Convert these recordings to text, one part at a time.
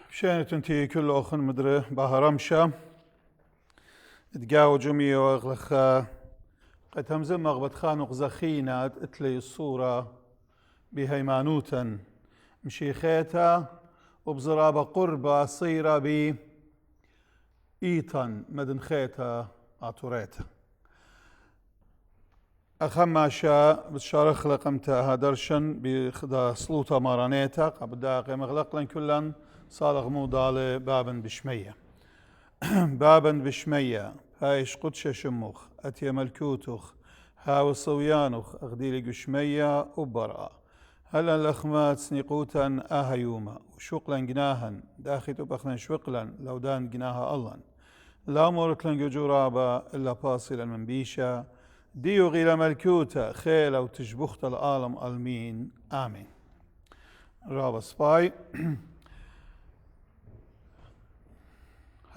شانت انتي كل أخن مدري بهرمشة تقاو جميع وغلخا قد همزم مغبت خانق زخينة اتلي الصورة بهيمانوتا مشيخيتا وبزرابة قربة صيرة بي إيطان مدن خيتا عطوريتا أخماشا بتشارخ لقمتا هادرشن بخدا سلوطة مارانيتا قبدا قيم اغلقلن كلن صالغ موضالي بابن بشمية بابن بشمية هايش قدشة شموخ أتي ملكوتوخ هاو صويانوخ أغديلي قشمية وبرا هلا الأخمات سنيقوتا آهيوما وشوقلا جناهن داخيتو بخنا شوقلا لو دان جناها الله لا مورتلن جورابا إلا باصلا من بيشا ديو غير ملكوتا خيلة وتجبخت العالم المين آمين رابا سباي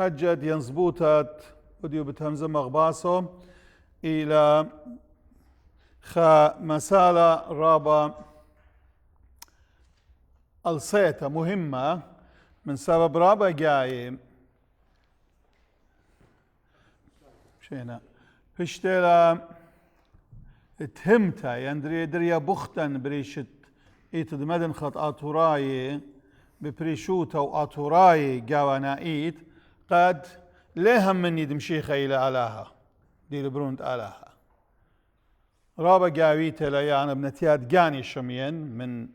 هجد ينزبوتات وديو بتهمز مغباسو إلى خا مسالة رابا الصيتة مهمة من سبب رابا جاي شينا فشتلا تهمتا يندري دريا بختن بريشت إيتد مدن خط آتوراي ببريشوتا وآتوراي جاوانا إيت قد ليهم مني دمشيخة إلى آلاها دي لبروند آلاها رابا جاويتا ليانا بنتيات جاني شميين من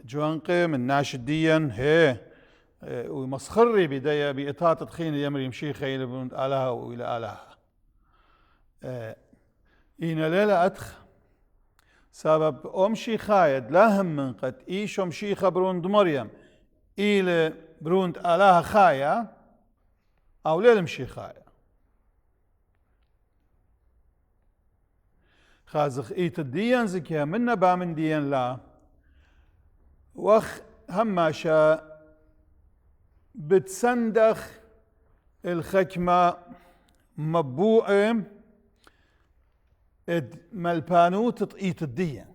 جوانقي من ناشديا هي ومسخري بداية بإطاعة تخين يمري يمشيخة إلى بروند آلاها وإلى آلاها إينا ليلة أتخ سبب أمشي خايد لا هم من قد إيش أمشي خبروند مريم إلى بروند آلاها خايا أو ليلة مشي خايا خازخ إيت الديان زكيا منا بامن ديان لا وخ هماشا بتسندخ الخكمة مبوعة ملبانو تطقيت الدين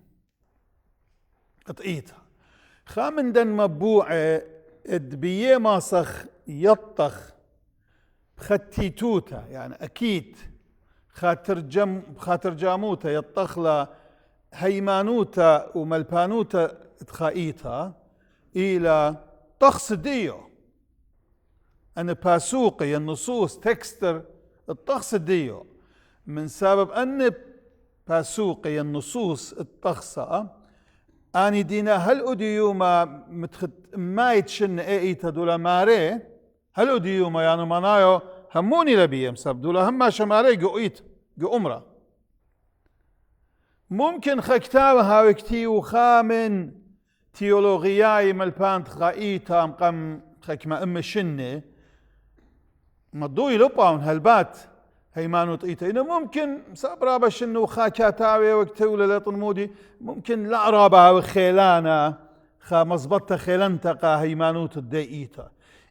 تطقيتها خامن دن مبوعة بيه ماسخ يطخ بختيتوتا يعني أكيد خاطر جاموتا يطخلا هيمانوتا وملبانوتا تخايتها إلى طخس ديو أنا باسوقي النصوص تكستر الطخس ديو من سبب أن باسوقي النصوص الطخصة أني دينا هل أديو ما يتشن إيتا دولا ماري هل أديو ما يعني منايو هموني لبيه مسبب دولا هما شماري قويت قو ممكن خكتابها وكتيو خامن تيولوغياي ملبانت خايتا مقام خكما أم شنة مضوي لباون هالبات هيمانو طيتا إنه ممكن سابرابا شنو خاكاتاوي وكتولة لطنمودي ممكن لعرابا وخيلانا خا مزبطة خيلانتقا هيمانو تدئيتا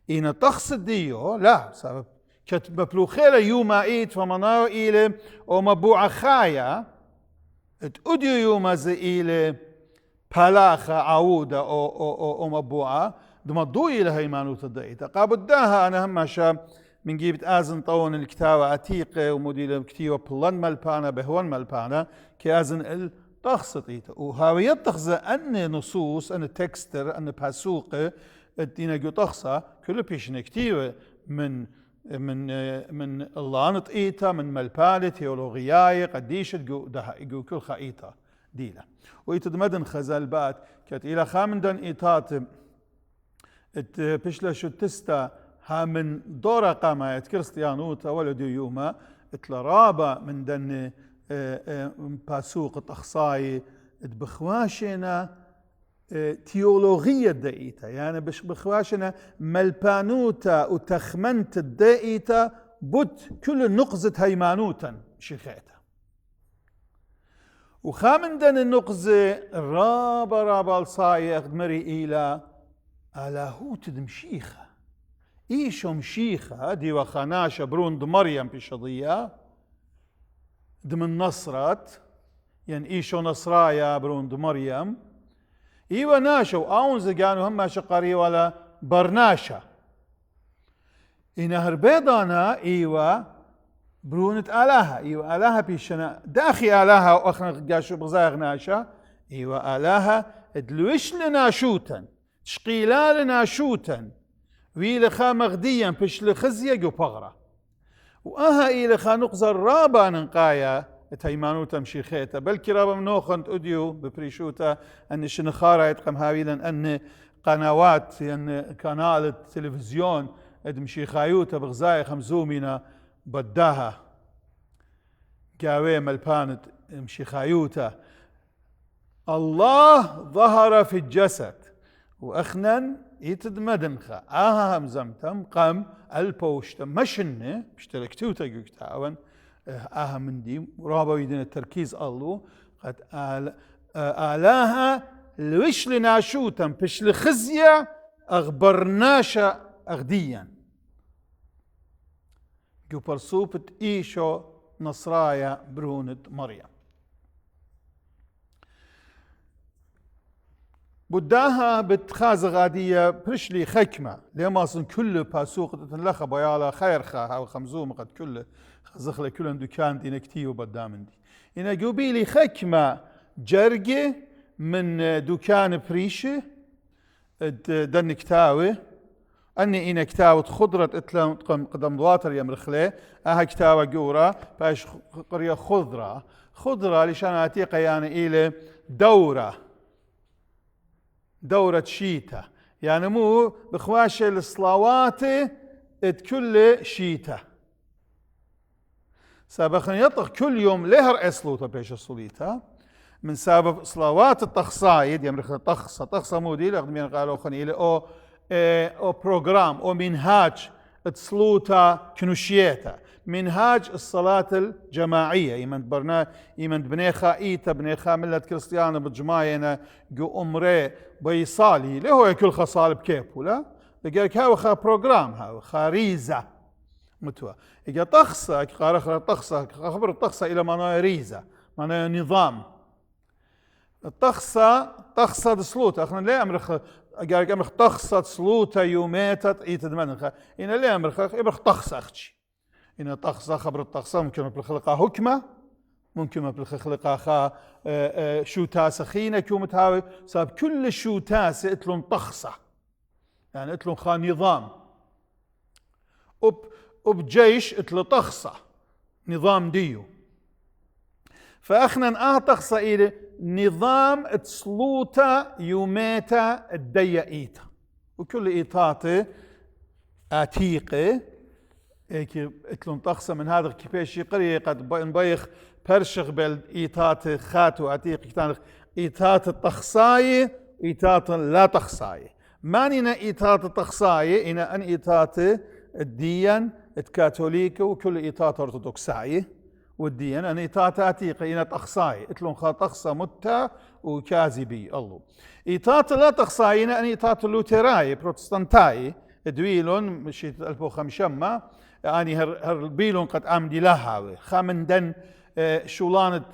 إنه تقصد ديو لا سبب كتب بلو خيلة يوما إيت فمناو إيلي ومبوعة خايا تأديو يوما زي إيلي بالاخة عودة أو مبوعة دمضو إلى هيمانو تدئيتا قابداها أنا هماشا من جيبت آزن طون الكتابة عتيقة ومدير الكتيوة بلان ملبانا بهوان ملبانا كآزن التخصطيتا وهاوي يتخذ أن نصوص أن تكستر أن باسوقة الدينا جو تخصى كل بيشن كتيوة من الله نطئيتا من ملبانة تيولوغياي قديش جو كل خائيتا ديلا ويتد مدن خزال بات كانت إلى خامندن إيتات بيشلا شو تستا ها من دورة قامت كريستيانوتا ولدو يوما اتلرابا من دن باسوق تخصاي بخواشنا تيولوغية دائيتا يعني بخواشنا ملبانوتا وتخمنت الدائيتا بوت كل نقزة هيمانوتا شيخيتا وخامن دن النقزة رابا الصاي اغدمري إلى هوت دمشيخة إيشو مشيخة دي وخناشة بروند مريم بشضية دم نصرت يعني إيشو نصرايا بروند مريم إيوه ناشو أونز قانو هم شقاري ولا برناشا إنا هربيضانا إيوا برونت آلاها إيوا آلاها بيشنا داخي آلاها وأخنا قاشو بغزاغ ناشا إيوا آلاها ادلوش لنا شوتا تشقيلا لنا شوتا ويلخا مغديا بش لخزيا جو بغرة وأها إيلخا نقزر رابا ننقايا تيمانو تمشي خيتا بل كرابا منوخن أديو ببريشوتا أن شنخارا يتقم هاويلا أن قنوات يعني قناة التلفزيون ادمشي خايوتا بغزاي خمزومينا بداها قاوي ملبانت مشي خايوتا الله ظهر في الجسد وأخنن يتدمدنخا همزمتم قم البوشتم مشنه بشتركتوتا قوكتاون من دي رابا يدين التركيز الله قد آلاها لوش لناشوتا بش لخزيا أغبرناشا أغديا جو برسوبت إيشو نصرايا برونت مريم بداها بتخاز غادية برشلي خكمة لما صن كل باسوق تتلخى بيالا خير خا هاو خمزوم قد كل خزخلة كل دكان دي نكتيو بدامن دي إنا جوبيلي خكمة جرجة من دكان بريشة دن كتاوي أني إنا كتاوة خضرة إتلام قدم دواتر يمرخلي أها كتاوة جورا باش قرية خضرة لشان عتيقة يعني إلى دورة شيتا يعني مو بخواش الصلوات كل شيتا سابقا يطخ كل يوم لهر أصلوتا بيش الصليتا من سبب صلوات التخصايد يمرخ تخصة مودي لقدمين قالوا خني إلى أو بروجرام أو منهاج تصلوتا كنوشيتا منهاج الصلاة الجماعية يمن بنيخا إيتا بنيخا ملة كريستيانة بجماعينا جو أمري بيصالي له يكل خصال بكيبو لا لقالك هاو خا بروجرام هاو خاريزة متوا إجا تخصة قارخ تخصة خبر التخصة إلى معناها ريزة معناها نظام التخصة دسلوتا أخنا ليه أمرخ قالك أمرخ تخصة سلوتا يوميتت إيتدمنخ إنا ليه أمرخ تخصة أختشي إن تخصة خبر التخصة ممكن بالخلقة حكمة ممكن بالخلقة خا شو تاسة خينة كيوم تهاوي صاب كل شو تاسة اتلون تخصة يعني اتلون خا نظام وبجيش اتلو تخصة نظام ديو فأخنا تخصة إلى نظام تسلوتا يوميتا الديا إيتا وكل إيطاته عتيقة كي اتلون تخصة من هذا كيفاش قرية قد نبيخ برشخ بالإيتات خاتو عتيق كتان إيتات التخصاية إيتات لا تخصاية مانينا إيتات التخصاية إنا أن إيتات الدين الكاثوليكة وكل إيتات أرثوذكساية والدين أن إيتات عتيقة إنا تخصاية اتلون خا تخصة متى وكاذبي الله إيتات لا تخصاية إنا أن إيتات اللوتراية بروتستانتاية دويلون مشيت 1500 يعني هربيلون قد عمدي لها خامن دن شولانت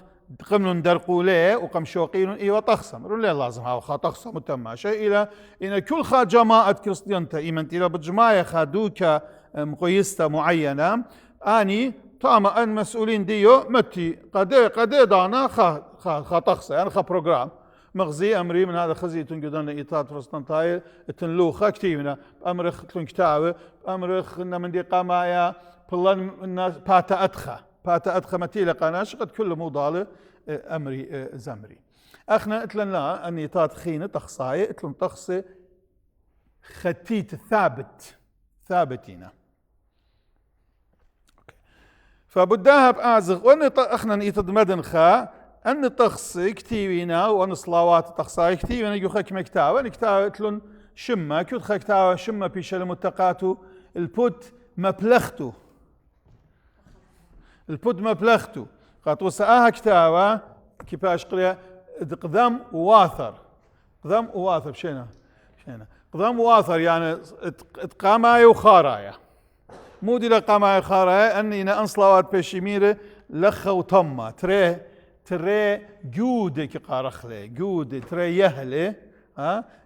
قملون درقوليه وقم شوقيلون ايوه تخصم رولي لازم هاو خا تخصم متما شيء الى ان كل خا جماعة كريستيانتا ايمنت الى بجماعة خادوكا مقيستا معينة اني طاما ان مسؤولين ديو متي قد دانا خا تخصة يعني خا بروجرام مغزي أمري من هذا خزي تنقدون إيطاد فرستانتاي تنلوخا كتيمنا أمرخ تنكتاوي أمرخ من دي قامايا بلان الناس باتا أدخا متيلة قناش قد كل موضالة أمري زمري أخنا اتلن لا أن إيطاد خينة تخصاية اتلن تخصي ختيت ثابتين فبداها بأعزغ وأن أخنا إيطاد مدنخا أن تخصي كتيوينا وأن صلاوات تخصاي كتيوينا يخك مكتاوة نكتاوة تلون شمة كيوت خكتاوة شمة بيش المتقاتو البوت مبلختو قاتو ساها كتاوة كيفاش قرية قدام واثر بشينا قدام واثر يعني قاماي وخارايا مودي لقاماي وخارايا أني صلاوات بيشيميرة لخا وطمة ترى جودة كقارخلة جودة ترى يهلة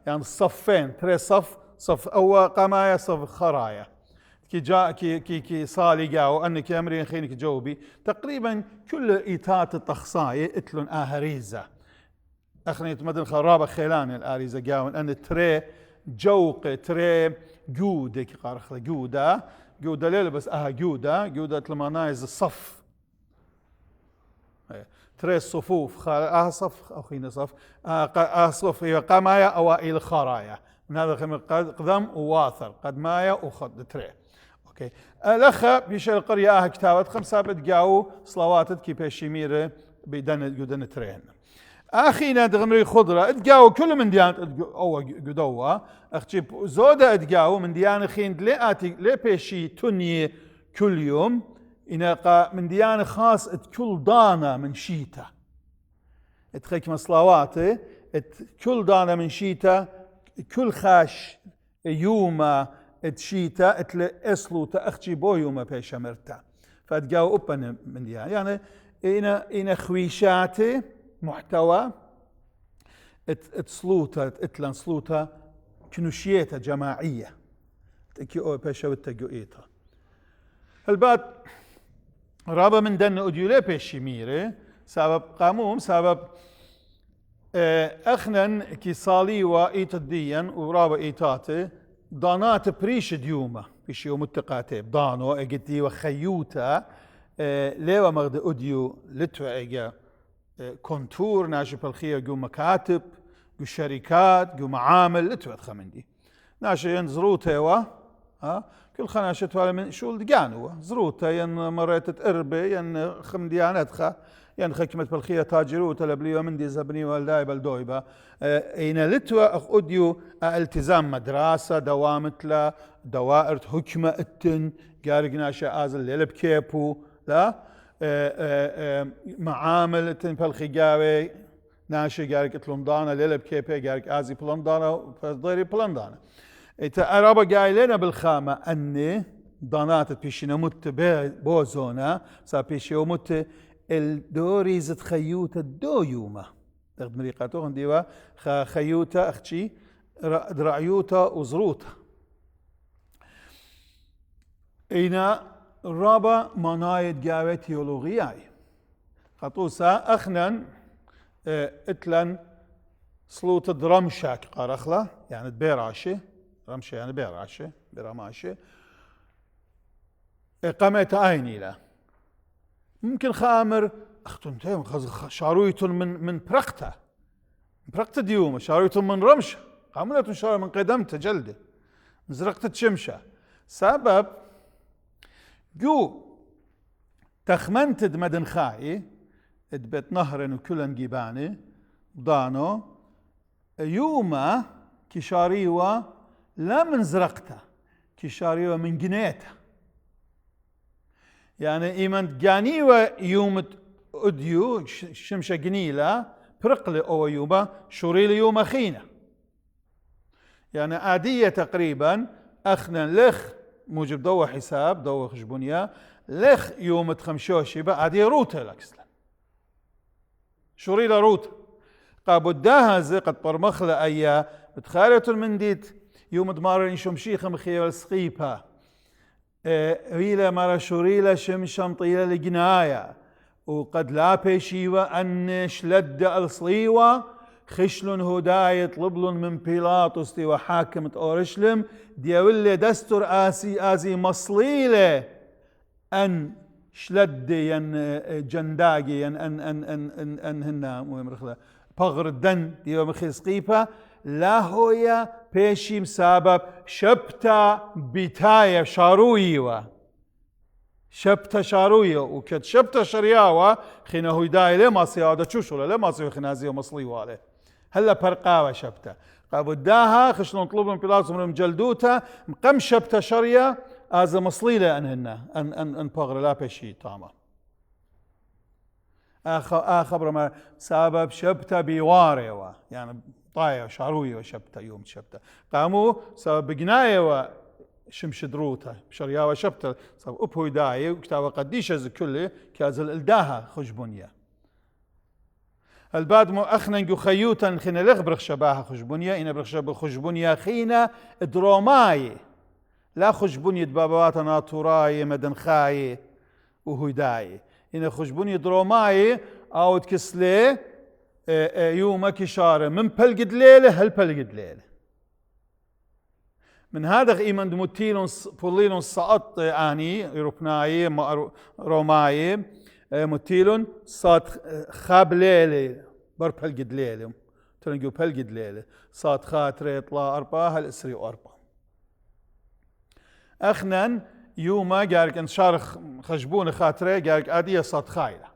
يعني صفين ترى صف أو قمايا صف خرايا كي صالي قاو أنك أمرين خينك جوبي تقريبا كل إيتات التخصاية اتلون آهريزة أخنيت مدن خرابة خيلان الآريزة قاون أن تري جوق تري جودة كي قارخ جودة ليلة بس جودة لما نايز الصف تري الصفوف صف أو خينا صف صف هي قمايا أوائل الخرايا من هذا الخمر قدم وواثر قد مايا وخد تري اوكي الاخ بيش القريه كتابه خمسه بتقاو صلواتت كي بيشيميره بدن ترين اخينا دغمري خضره تقاو كل من ديان او قدوه اختي زوده تقاو من ديان خين لي بيشي تني كل يوم إنقا من ديانة خاص كل دانا من شيتا اتخيك مصلواتي كل دانا من شيتا كل خاش يوما اتشيتا اتل اسلو تأخجي بو يوما بيشا مرتا فاتقاو أبا من ديانة يعني إنا خويشاتي محتوى اتسلوتا اتلان سلوتا كنوشيتا جماعية تكيو بيشا وتقوئيتا البات رابا من دن أديولي بيشي ميري سبب قاموم سبب أخنن كي صالي وإيتا الدين ورابا إيتاتي دانات بريش ديوما بيشي ومتقاتي دانو اجتي وخيوتا ليوا مغد أديو لتو اجا كونتور ناشي بالخير جو مكاتب جو شركات جو معامل لتو أدخمندي ناشي ينزروتا وا كل خناشة ولا من شول دقانوا زروتا ين مريت تقربي ين خمديانتخا ين خكمة بالخية تاجرو تلبليو من دي زبني والداي بالدويبة اين لتوا اخديو التزام مدرسة دوامتلا دوائر حكمة التن قارق ناشا ازل ليلب كيبو لا معامل التن بالخيقاوي ناشا قارق اتلوندانا ليلب كيبي قارق ازي بلندانا فضيري بلندانا إذا أرابا قايلين بالخامة أني ضنات بيشينا مت بوزونا صار بيشيو مت الدوري زد خيوتا دو يوما تاخد مريقاتو هنديوا خيوتا أختي درعيوتا وزروتا إينا رابا منايد قاوة تيولوغياي خطوسا أخنن اتلن سلوت درمشاك قارخلا يعني تبيراشي رمشة يعني بيراشة برماشة إقامة عيني له ممكن خامر أختنتين شارويتون من برقته ديومة شارويتون من رمشة قاملتون شارو من قدمته جلده مزرقته تشمشة سبب جو تخمنتد مدن خاي ادبت نهرن وكلن جيباني ضانو يوما كشاريوا لا من زرقته كشاريوا من جنيته يعني إيمان جانيوا يوم أديو شمشة جنيلة برقل أو يوما شوريل يوم خينا يعني عادية تقريبا أخنا لخ موجب دوا حساب دوا خشبونيا لخ يوم تخمشوشي بقى عادية روتا لكسلا شوريل روتا قابداها زي قد برمخلة أيا بتخالة المنديت يوم دمار شمشيخة مخير السقيبة هيلا مرة شوريلة شمشم طيلة لجناية وقد لا بيشيوة أن شلد الصليوة خشلن هداية طلبلن من بيلاطس دي وحاكمة أورشلم ديولي دستور آسي مصليلة أن شلد ين جنداقي أن هنا مهم رخلة بغر الدن ديو مخير سقيبة لا هويا بيشيم سبب شبتا بتاية شارويوة شبتا شاروية وكد شبتا شرياوة خينا هداية لما سيادة تشوشولا لما سيادة خنازية مصليوة عليه هلا برقاوة شبتا قابداها خشلون طلبوا من بيلاطس من جلدوتا مقام شبتا شريا هذا مصليلة أنهن أن بغر لا بيشي طاما آخر ما سبب شبتا بيواريوة يعني طاية شاروية وشبتا يوم شبتا قاموا سبب بقناية وشمش دروتا شريا وشبتا سبب أبهو داعي وكتابة قديشة زي كله كازل الداها خشبونيا البعد مو أخنا خيوتا خينا لغ برخ شباها خشبونيا إنا برخ شبه خشبونيا خينا دروماي لا خشبوني بابواتنا طوراي مدنخاي وهداي إن خشبوني دروماي أو تكسلي يوم كشارة من بلقد ليلة هل بلقد ليلة من هذا إيمان دموتيلون بوليلون سقط آني يوروبناي روماي متيلون صاد خاب ليلة بر بلقد ليلة تنجو بلقد ليلة صاد خاطري يطلع أربعة هالإسري أربعة أخنن يوما قالك إن شارخ خشبون خاطري قالك أدية صاد خايلة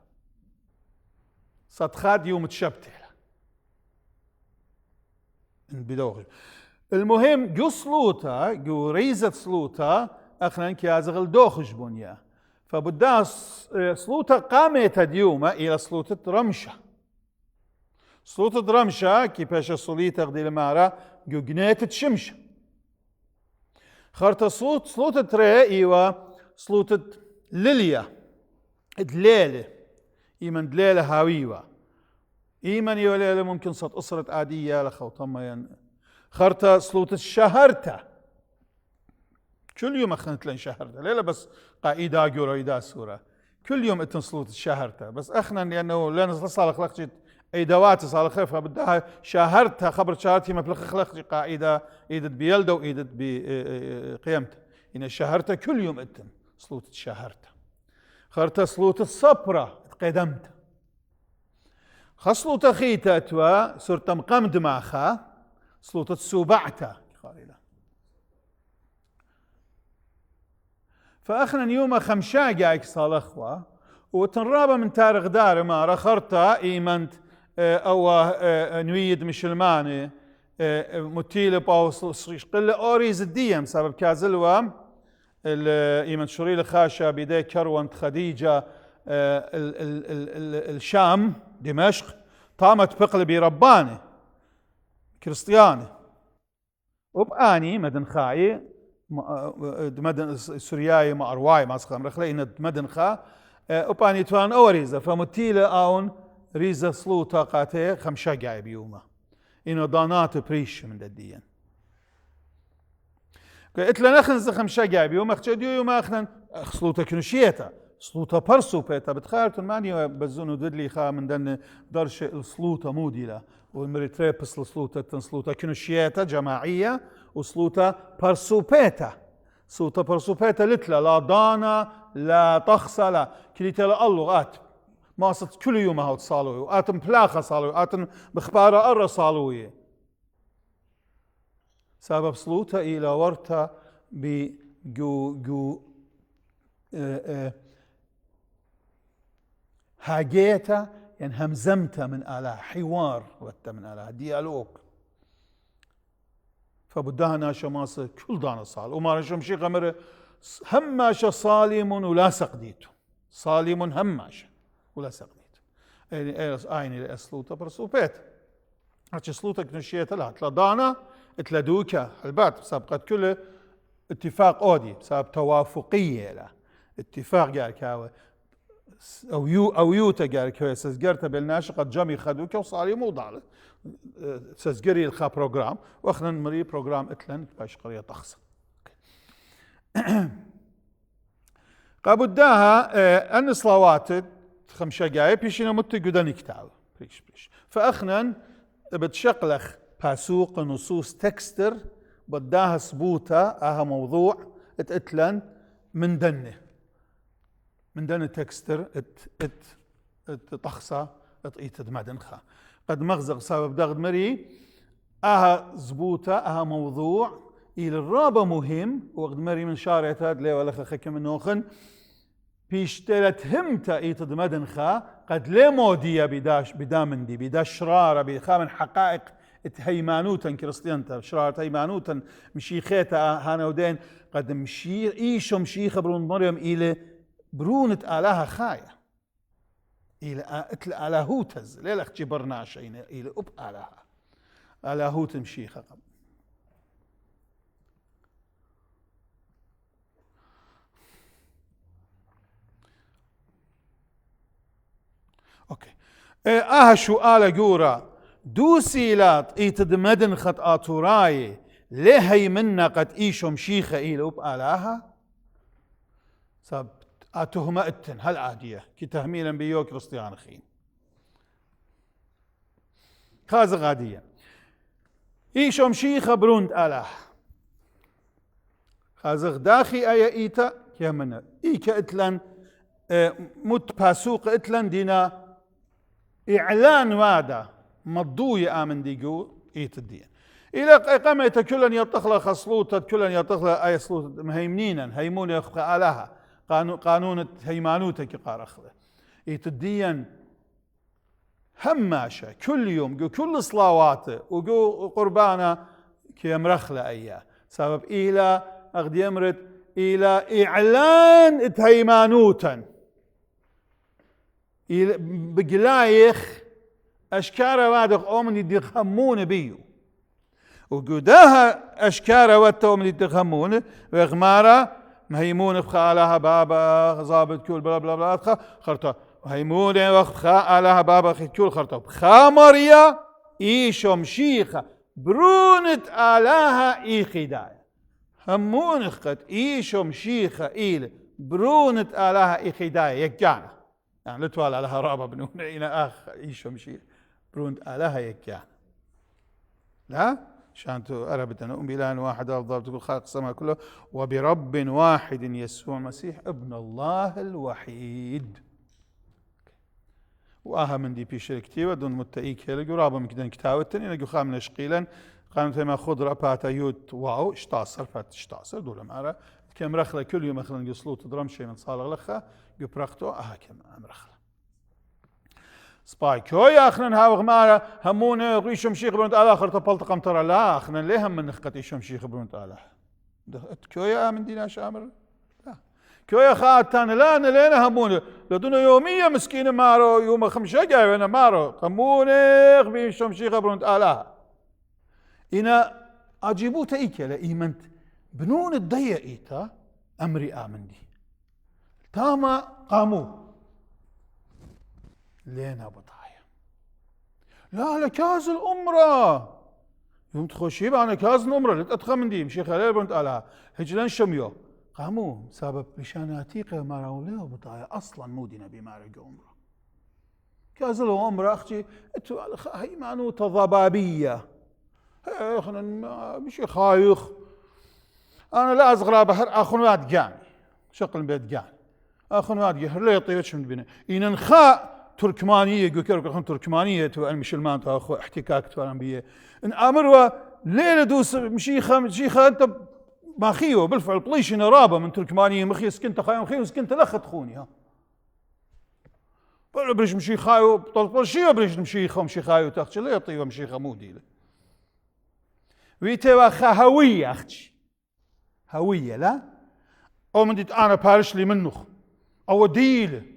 صاد خاد يوم تشبته بدوغ المهم جو سلوتا جو ريزة سلوتا أخنن كيازغل دو خشبونيا فبدا سلوتا قامت ديوما إلى سلوتة رمشة سلوتة رمشة كي باشا سليتا غدي المارا جو جنيتة شمشة خارتا سلوتة ري إيوا سلوتة ليليا دليلة إيمن دليلة هاويوا إيمن يوليلة ممكن صد أسرة عادية لخوطما خارتا سلوتة شهرتا كل يوم أخنت لين شهرتا ليلة بس قائدة جوريدا سورة كل يوم اتن سلوتة شهرتا بس أخنا لأنه لأن صالح خلقت أي دوات صالح خيفها بدها شهرتها خبر شهرتي ما بلخ خلقت قائدة إيدت بيلدة وإيدت بقيمتها إن شهرتها كل يوم اتن سلوتة شهرتها خارتا سلوتة صبرة قدمتها خصلوتة خيتا توا صرت مقمد معها سلوتة سوبعتا فأخنا يوم خمشا جايك صالخوا وتنرابا من تارغ دار ما رخرتا إيمانت أو نويد مشلماني متيلة باوص قلة أوريز الديم سبب كازلوا إيمان شريل خاشا بداية كروانت خديجة الشام دمشق طامت بقل برباني كريستياني وبآني مدن خاي مدن سورياي ما أرواي ما سخام رخلي إن مدن خا وبآني توان أوريزة فمتيلة آون ريزة سلوطة قاتي خمشة جاي بيوما إنه دانات بريش من الدين قلت لنا خنز خمشة جاي بيوما اختشد يوما أخنا سلوطة كنشيتا سلوطة برسو بيتا بتخيرتون ماني بزونو ددلي خا من دن درش السلوطة موديلا والمريتريبس السلوطة سلوطة كنشيتا جماعية وسلوطة برسو بيتا سلوطة برسو بيتا لتلا لا دانا لا تخصى لا كليتا الله آت ما صرت كل يوم هاو تصالوي وآتم بلاخة صالوي آتم بخبارة أرى صالوية سبب سلوطة إلى ورطة بجو هاجيتا يعني همزمتا من آلها حوار وتا من آلها ديالوج فبدها ناشا ماسة كل دانا صال وما رشم شي غمر هماشا صالم ولا سقديتو صالم هماشا ولا سقديتو ايني الاسلوطة برسوبيت هاتش سلوطك نشيتا لا تلا دانا اتلا دوكا البات سابقت كل اتفاق اودي سبب توافقية لا اتفاق قال كاوي او يوتا قال كاوي سزقرتا بالناشقة جامي خدوكا وصالي موضع سزقري الخا بروجرام واخنا نمري بروجرام اتلن باش قرية تخص قابداها ان صلوات خمشة جاي بيشينا مت قداني كتاب بريش فاخنا بتشقلخ باسوق نصوص تكستر بداها سبوتا اها موضوع اتلن من دنه تكستر تخصى اتقيت مدنخا قد مغزق سبب دغد مري اها زبوتا اها موضوع الى الرابة مهم وقد مري من شارعتا لي ولا خك من نوخن بيشتلت همتا ايتد مدنخا قد لي مودية بدامندي بداش شرارة بخا من حقائق هيمانوتا كريستيانتا شرارة هيمانوتا مشيخيتا هانودين قد مشي ايشو مشي خبرون مريم الى برونة آلها خايا إلى آلاهوتز ليلة جبرناش إلى أب آلها آلاهوت مشيخة قبل أوكي شو آلا جورا دوسيلات إيتد مدن خط آتوراي ليه هي منا قد إيشو مشيخة إيلو بآلاها سب أتهمة إتن هل عادية كي تهميلا بيو كريستيان خين خازق عادية إيشو مشيخة بروند آلاه خازق داخي آية إيتا كيامنا إيكا إتلان مت باسوق إتلان دينا إعلان وادا مضوية آمن ديقو إيتا الدين إلى قامت كلن يطخل خصلوطة كلن يطخل أي صلوطة مهيمنينا هيمون يخفى آلها قانون هيمانوتا كقار أخذه إيتا الدين هماشة كل يوم كل صلواته وقو قربانا كيمرخلة أياه سبب إلى أغد يمرت إلى إعلان تهيمانوتا إلى بقلايخ أشكار وادق أومن يدخمون بيو وقداها أشكار واتومن يدخمون وغمارة مهيمون بخالها بابا ضابط كل بلا بلا بلا خرطة هيمون وخالها بابا كل خرطة خامريا إيشو مشيخة برونت آلاها إيخدايا همون قد إيشو مشيخة إيل برونت آلاها إيخدايا يكانا يعني لتوال علىها رابا بنون إلى آخ إيشو مشيخ برونت آلاها يكانا لا شانتو أربتنا أم بإله واحد أفضل تقول خلق السماء كله وبرب واحد يسوع المسيح ابن الله الوحيد وآها من دي بيشير كتيبة دون متأيك هلقو رابا مكدن كتاوتن إنقو خامنا شقيلا قامت ما خضرة باتا يوت واو اشتاصر فات اشتاصر دولا معرا كم رخلة كل يوم مثلا قصلوت درم شيء من صالغ لخا قبرقتو كم رخلة سباي كوي اخنا هاوغ مارا همون ريشم شيخ برونت آخر تبلت قمطرة لا اخنا ليه هم من نخقت ايشم شيخ برونت آله كوي من دينا شامر لا كوي خاتان لا لينا همون لدونا يومية مسكينة مارو يوم خمسة جاي وانا مارو همون ريشم شيخ برونت آله إنا أجيبوت إيكا لإيمنت بنون الضيق إيتا أمري آمن دي تاما قاموا لينا بطايا لا لكاز الأمرة يوم تخشي أنا كاز الأمرة لتأتخى من دي مشي خلال بنت آلها هجلان شميو قاموا سبب بشاناتيقة ما راوليه بطايا أصلا مودنا بمارق أمرة كاز الأمرة أختي هي معنوطة ضبابية اخنا مش خايخ انا لا ازغرا بحر اخنوات جاني شقل بيت جاني اخنوات جهر لا يطيرش من بنا ينخاء تركمانيه يقول لك تركمانيه تو المسلمان تو اخو احتكاك تو الانبياء ان امروا ليله دوس مشيخه انت ماخيو بالفعل طليش رابه من تركمانيه مخي سكنت خايم خيو سكنت لخ تخوني ها بريش مشي خايو طلب شي بريش مشي خايو تاخش لا يطيب مشي خمودي ويتوا هوية أختي هوية لا أو من ديت أنا بارش لي منخ أو ديل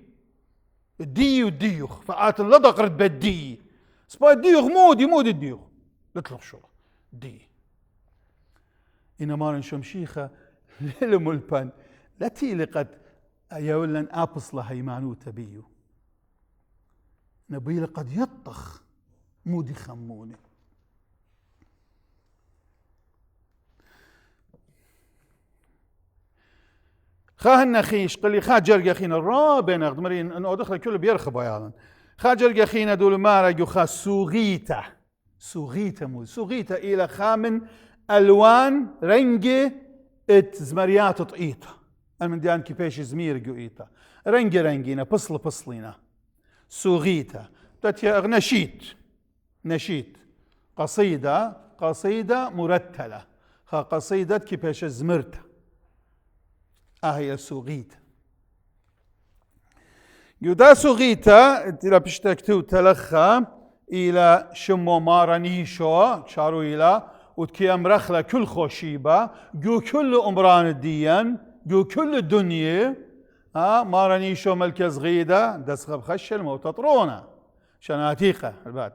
الدي والديوخ فآت اللدق رد بالدي سبا الديوخ مود الديوخ لتلخ شو دي إنما نشم شيخة للملبان لا تيلقت يولن أبص لها يمانو تبيو نبيل قد يطخ مودي خموني خاهن خيش قلي خاجر خينا الرابين اغدمرين انه دخل كل بيرخب يالا خاجر خينا دول مارا خا سوغيتا سوغيتا الى خامن الوان رنجي ات زمريات طئيتا من ديان كيفاش زمير قويتا رنجينا بصلينا سوغيتا تاتيا نشيد قصيدة مرتلة خا قصيدة كيفاش زمرتا هي سوغيتا يودا سوغيتا تلا بشتكتو تلخا إلى شمو مارانيشو شارو إلى وتكي أمرخلا كل خوشيبة جو كل أمران الدين جو كل الدنيا مارانيشو ملك صغيدة دسخب خش الموتطرونة شناتيقة البعد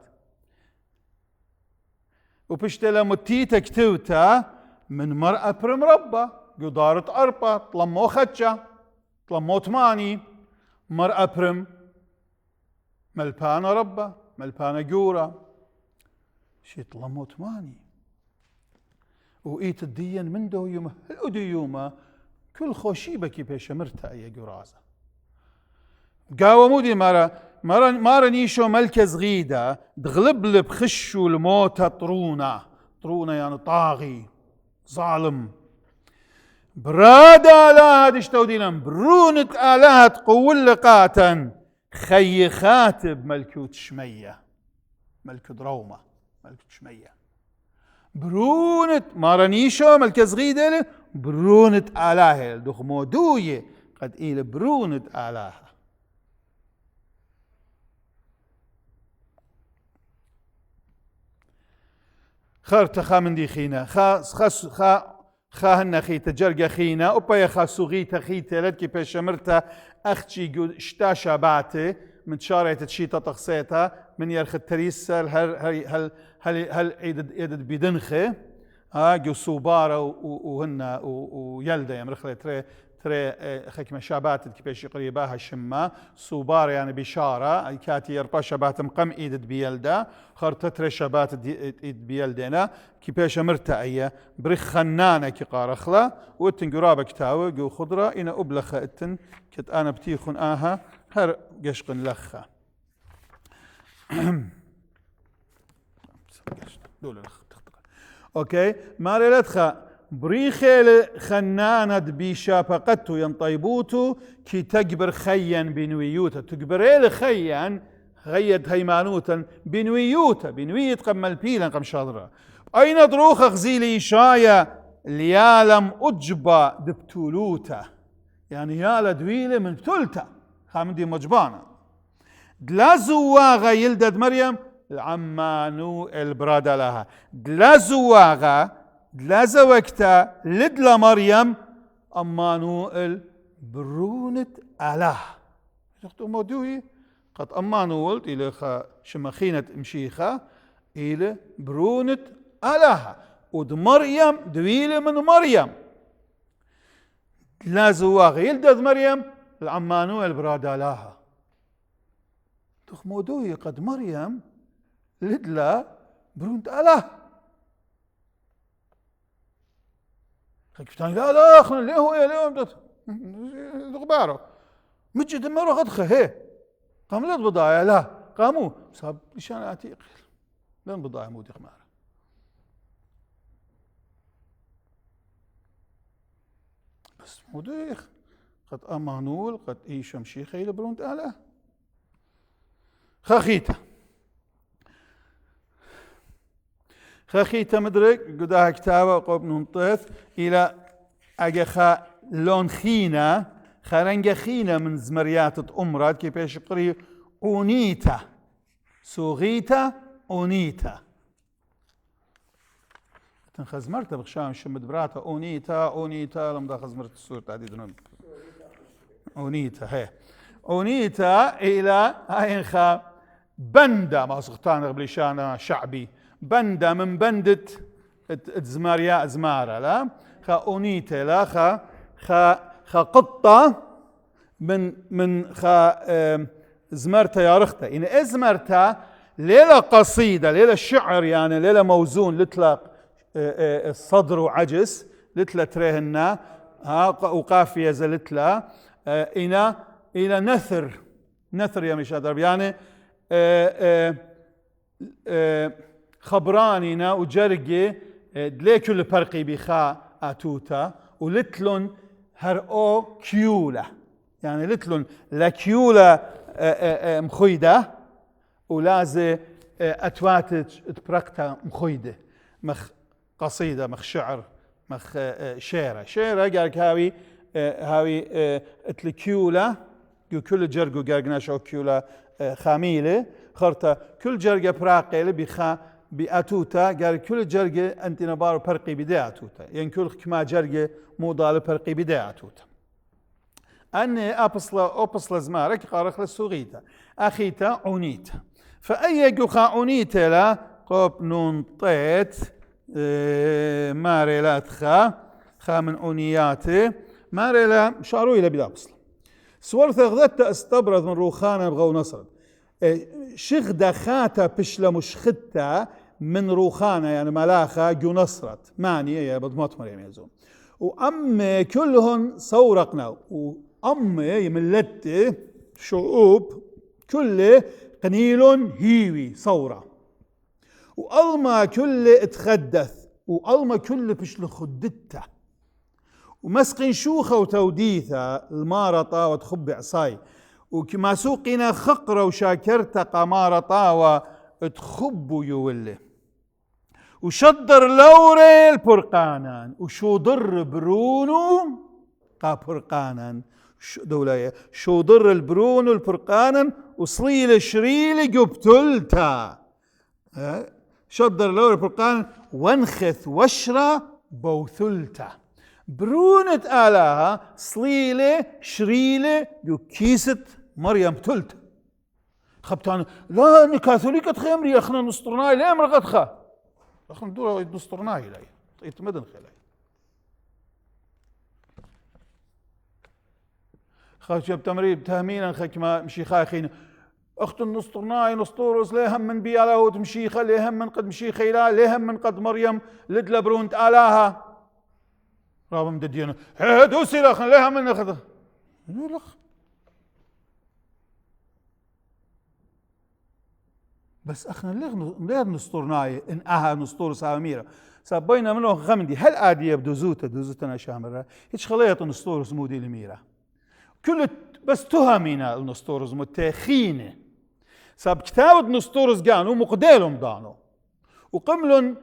وبشتلا متيتا كتوتا من مرأة برمربة قدارة أربا طلمو خدشة طلمو تماني مرأة برم ملبانة ربا ملبانة جورة شي طلمو تماني وإيت الدين من دو يوم الأديوما كل خوشيبكي بيشمرتا أي جرازة قاوة مودي مارا نيشو ملكز غيدا دغلب بخشو الموتى طرونة يعني طاغي ظالم براد آلهة دشتو دينام برونة آلهة قول لقاتا خي خاتب ملكوت شمية ملكوت روما ملكوت شمية برونة مارانيشو ملكز غيدا برونة آلهة دوخ مودوية قد إيل برونة آلهة خارت من دي خينا خاهن خيتا جرقا خينا وبا خاسو غيتا خيتا لدكي بيشمرتا أختي شتا شاباتي من شارع تشيتا تخصيتا من يرخ التريسل هل عيدد بدنخي جو صوبارة وهن ويلدا يمرخلي تري خكمة شابات كيفاش قريباها الشمة صوبار يعني بشارة أي كاتي يربا شابات مقم إيدت بيلدا خرطة تري شابات إيد بيلدنا كيفاش مرتأية بريخ خنانة كي قارخلا واتن قرابة كتاوة جو خضرة إنا أبلخة اتن كت أنا بتيخن آها هر قشقن لخة أوكي ماري لدخة بريخيل خنانة بيشا فقدتو ينطيبوتو كي تقبر خيا بنويوتا تقبريل خيا غيد هيمانوتا بنويت قم البيلا قم شاضرة أين دروخ غزيلي شايا ليالم أجبا دبتولوتا يعني يالا دويلة من بتولتا خامدي مجبانا دلازواغا يلدد مريم العمانو البرادة لها دلازواغا دلازوكتا لدلا مريم أمانو البرونة آله شفتوا موضوعي قد أمانو ولد إلى شمخينة مشيخة إلى برونة آله ود مريم دويلة من مريم دلازواغا يلدد مريم العمانو البرادة لها تخ موضوعي قد مريم لدلا برونة آله خكفتاني لا اخنا اللي هو يا اليوم غباره مجد ما روح ادخل هي قام لا بضايع لا قاموا صاب لشان عتيق لن بضايع مودي خماره بس موديخ قد امانول قد ايش مشي خيل برونت اله خخيتا مدرك قدها كتابة قبل ننطث إلى أجخا لون خينا خرنج خينا من زمريات أمرات كيف يشقري أونيتا سوغيتا أونيتا تنخزمرت بخشام شمد براتا أونيتا لم دا خزمرت السورة تعديد أونيتا هي أونيتا إلى أينخا بندا ما سقطان غبليشانا شعبي بندا من بندة زماريا زمارة لا خا أونيتا لا خا قطة من خا زمرتا يا رختا إن إزمرتا ليلة قصيدة ليلة شعر يعني ليلة موزون لتلا الصدر وعجز لتلا تريهنا وقافية زلتلا إلى نثر يا مشادر يعني خبرانينا وجرقي دلي كل فرقي بخا اتوتا ولتلون هرقو كيولا يعني لتلون لكيولا مخيده ولازي اتوات تبرقتا مخيده مخ قصيده مخ شعر مخ شيره قالك هاوي اتلكيولا كل جرقو قرقناش او كيولا خاميله خرطة كل جرقة براقي بخا بأتوتا قال كل جرقة أنت نبار برقي بداية أتوتا يعني كل كما جرقة موضال برقي بداية أتوتا أني أبصل زمارك قارخ للسوغيتا أخيتا عنيتا فأي جوخا عنيتا لا قوب نون طيت ماريلات خا من عنياتي ماريلا شعروا إلى بلا بصل سورث غذت استبرز من روخانا بغو نصر شغدة خاتا بشلا مشخدتا من روخانة يعني ملاخة جو نصرت مانية يا بضمات مريم يزوم وأم كلهن صورقنا وأم يملت شعوب كله قنيل هيوي صورة وألما كله اتخدث وألما كله بشل خدته ومسقين شوخة وتوديثة المارطة وتخب عصاي وكما سوقنا خقرة وشاكرتة قمارطة وتخب يولي وشدر لوري البرقانا وشودر برونو قابرقانا دولة شودر البرونو البرقانا وصليل شريل جبتلتا شدر لوري البرقانا وانخث وشرة بوثلتا برونة آلاها صليلة شريلة جو كيسة مريم تلت خبتان لا نكاثوليكة تخيمري اخنا نسطرناي لا مرقد خا اخنا دورة نسطرناي لاي يتمدن خلاي خاشب تمريب تهمينا خكما مشي خاخين اخت النسطرناي نسطورس ليهم من بيالا وتمشيخة ليهم من قد مشيخة لا ليهم من قد مريم لدلا برونة آلاها رابم ددينا دوسي لخن ليها من اخذ لخ بس اخنا ليه نسطرناي ان اها نسطور ساميرة سابينا منو غمدي هل اديه بدوزوتا شامرة هيش خليط نسطور سمودي الميرة كل بس تهمينا النسطور متاخينه ساب كتاب نسطورس قانو مقديلهم دانو وقملن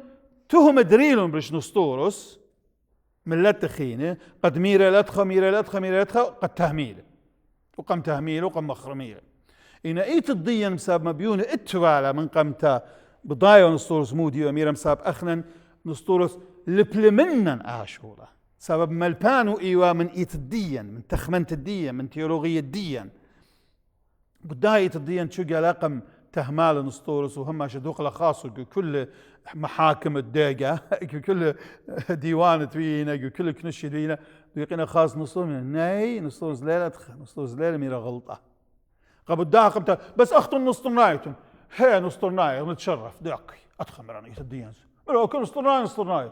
تهم دريلهم برش نسطورس من لا تخينه قد ميرة لا تخميرة قد تهميله وقم تهميله وقم مخرميله إن إيت الضيّن مساب مبيونه اتوالى من قمتا بضايا نسطورس مودي وميرا مساب أخنا نسطورس لبلمنن آشورا سبب ملبانو إيوا من إيت الضيّن من تخمنت الضيّن من تيولوغية الضيّن بداية الضيّن شو قلقم تهمال نسطورس وهم شدوق لخاص كل محاكم الداقة كل ديوان توينا كل كنش توينا بيقينا خاص نسطور ناي نسطورس ليلة نسطورس ليلة ميرا غلطة قبل داقم بس أخطو نسطرنايتون هي نسطرناي نتشرف داقي أتخمر أنا يتدين لو كل نسطرناي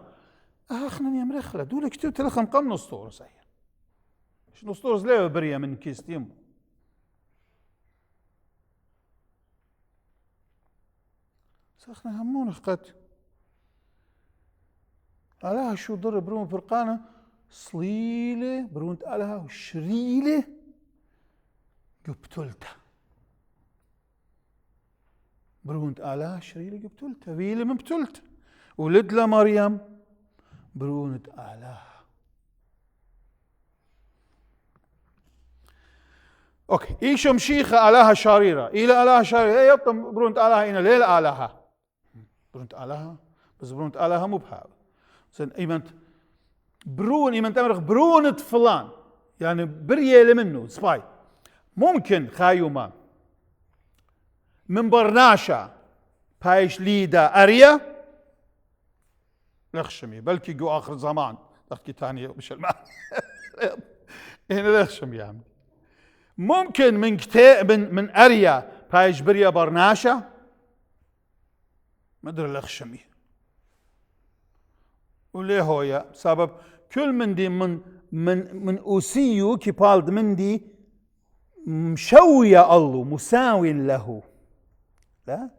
أخنا يا مرخلة دولك كتير تلخم قم نسطورس هي نسطورس ليلة برية من كيستيمو اخنا همون قد علىها شو ضر برون فرقانة صليلة برون علىها وشريلة قبتلتا برون علىها شريلة قبتلتا ويلة من بتلتا ولد مريم برون علىها اوكي ايشو مشيخة علىها شريرة الى علىها شريرة اي يطم برون علىها إنا ليل علىها برونت آلها بس برونت آلها مو بحاول زين ايمنت برون ايمنت امرخ برونت فلان يعني بريالة منه سباي ممكن خايوما من برناشا بايش ليدا اريا لخشمي بلكي جو اخر زمان تحكي تاني مش المعنى هنا لخشمي يعني ممكن من كتاب من اريا بايش بريا برناشا مدري لخشمي وليه هويا سبب كل من دي من أوسيو كي بالد من دي مشوية الله مساوي له لا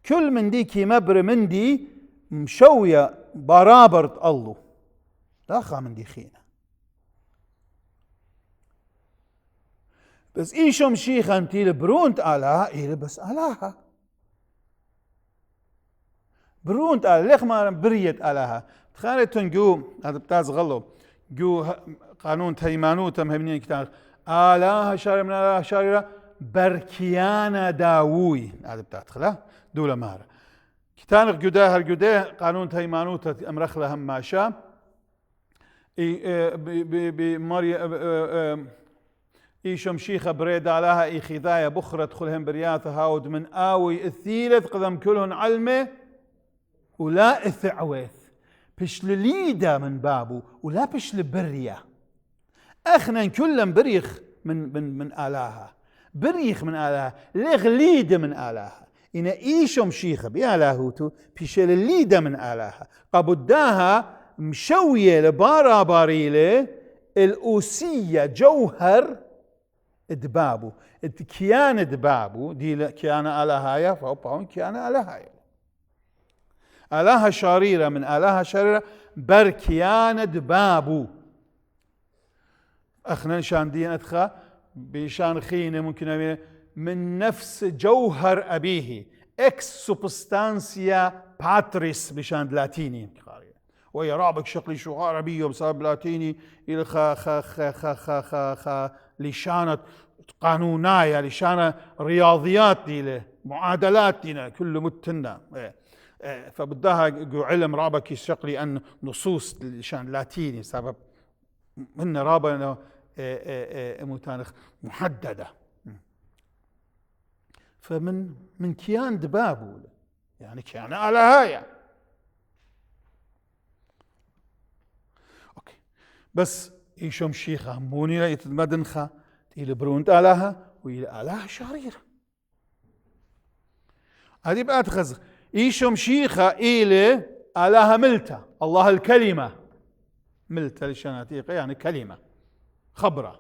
كل من دي كي مبر من دي مشوية برابرت الله لا خا من دي خينا بس إيشو مشيخة انتي برونت آلها إيه بس آلها برونت آلها ليخ ما بريت آلها تخيلتون جو هذا بتاز غلو جو قانون تيمانوت مهمنين كتاب آلها شارع من آلها شارع بركيانا داوي هذا بتاعت دولة مارة كتانق جداه الجداه قانون تيمانوت أمرخلها هم ماشا بماريا إيشم شيخة بريد علىها إي خذايا بخرة تدخلهم برياثها ود من آوي الثيلة قدم كلهن علمه ولا إثعوث بشلليدا من بابو ولا بشلبريا أخنا كلهم بريخ من آلاها بريخ من آلاها لغليد من آلاها إن إيشم شيخة بيالاهوتو بيشيل الليدة من آلاها قبداها مشوية لبارا باريلة الأوسية جوهر دبابو كيان دبابو دي كيان آلهايا فأبعون كيان آلهايا آلهة شريرة من آلهة شريرة بر كيان دبابو أخنا شان دين أدخى بشان خينة ممكن من نفس جوهر أبيه إكس سوبستانسيا باتريس بشان لاتيني ويا رابك شقلي شو عربي بسبب لاتيني إلى خا خا خا خا خا خا خا لشانة قانوناية لشانة رياضيات دي معادلات دي كله متنا فبدها علم رابك شقلي أن نصوص لشان لاتيني سبب من رابنا متانخ محددة فمن كيان دبابو يعني كيان آلهايا اوكي بس ايشم شيخة هموني لا يتمدنخا إلى برونت آلهة وإلى آلهة شريرة هذه بقى تخزخ ايشم شيخة إلى آلهة ملتة الله الكلمة ملتة لشاناتيقة يعني كلمة خبرة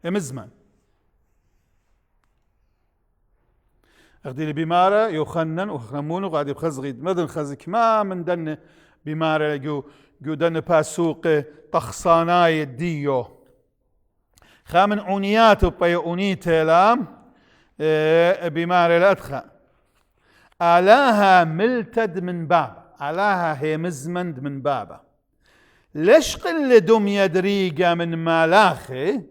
مزمن أخدي لي بمارة يخنن وخنمون وقاعد يبخزغي مدن خزك ما من دن بمارة جو دن باسوق تخصاناي الديو خامن عونيات وبيعونيت لام بمارة الأدخى آلاها ملتد من باب آلاها هي مزمند من بابا ليش قل دم يدريقة من مالاخي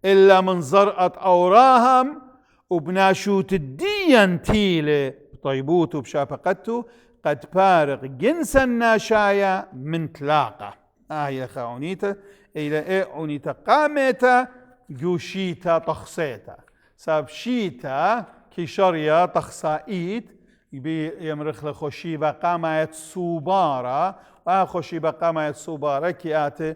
إلا من زرقة أوراهم وبناشوت الدين تيلة بطيبوت وبشافقته قد فارق جنس الناشايا من تلاقة هي خاونيتا إلى إيه عنيتا قامتا جوشيتا تخصيتا ساب شيتا كشريا تخصائيت يمرخ لخوشيبا قامات صوبارة وخوشيبا قامات صوبارة كياتي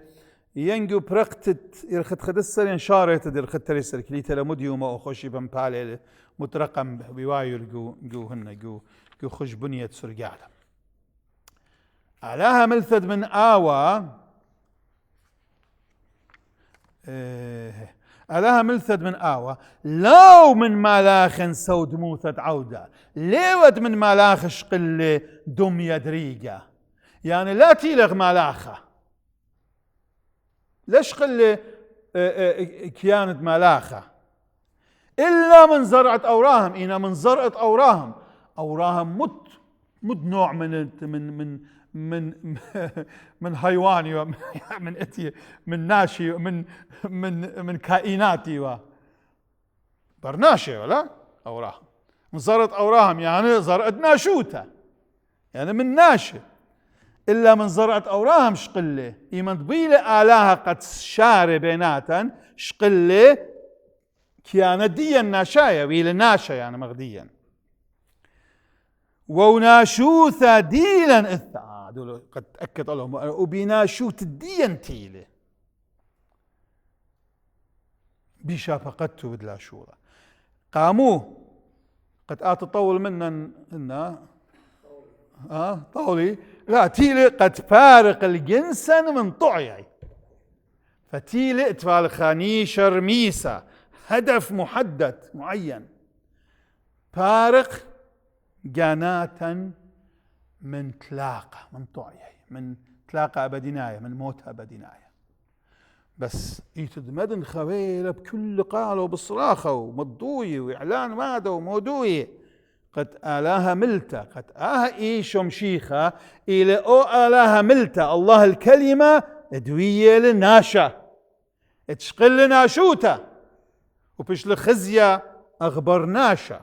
ينجو برقتت يرخد خدسر ينشارت يرخد تريسر كليتا لمديو ما خوشيبا مبالي مترقم بواير جو هن جو خش بنية سرقالة علاها ملثد من آوى ألاها ملثد من آوى لو من مالاخ سود موثت عودة ليود من مالاخ شقل دم يدريقة يعني لا تيلغ مالاخة ليش قل كيانة مالاخة إلا من زرعة أوراهم إنا من زرعة أوراهم مد نوع من حيواني من اتي من ناشي من كائناتي برناشي ولا أوراهم من زرعة أوراهم يعني زرعة ناشوتة يعني من ناشي إلا من زرعة أوراهم شقلة إيمان طبيلة آلاها قد شاري بيناتا شقلة كيانة ديا ناشايا ويل ناشا يعني مغديا وناشوثا ديلا إثا دول قد تأكد لهم وبناشوت ديا تيلة بشافقته بدلا شورا قاموا قد تطول منا طولي لا تيلة قد فارق الجنس من طعيعي فتيلة اتفال خانيشر ميسا هدف محدد معين فارق جاناتا من تلاقة من طعيعي من تلاقة أبديناية من موت أبديناية بس يتدمدن خويلة بكل قالة وبصراخة ومضوية وإعلان مادة ومودوية قد آلاها ملتة قد إيشم شيخة إلى آلاها ملتة الله الكلمة دوية لناشا تشقل ناشوتة وبش لخزية أخبر ناشا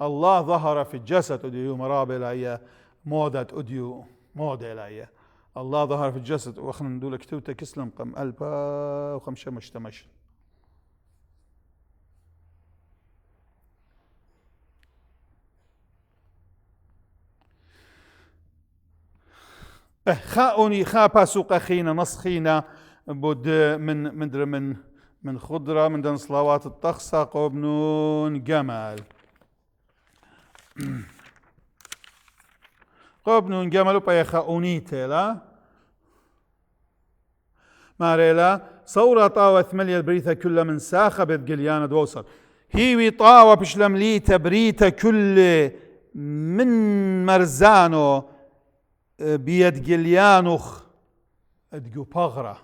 الله ظهر في الجسد أديو مرابل أي مودة أديو مودة أي الله ظهر في الجسد وخلنا ندول كتوتة كسلم قم ألبا وخمشة مشتمش خاوني باسوق أخينا نصخينا بود من خضرة من دن صلوات الطخسة قبنون جمال قبنون جملو بيخاونيته لا ماريلا صورة طاوة ثملية البريثة كل من ساخة بتقليانة دوصل هيوي طاوة بشلمليته بريته كل من مرزانو بيد قليانوخ ادقو بغرة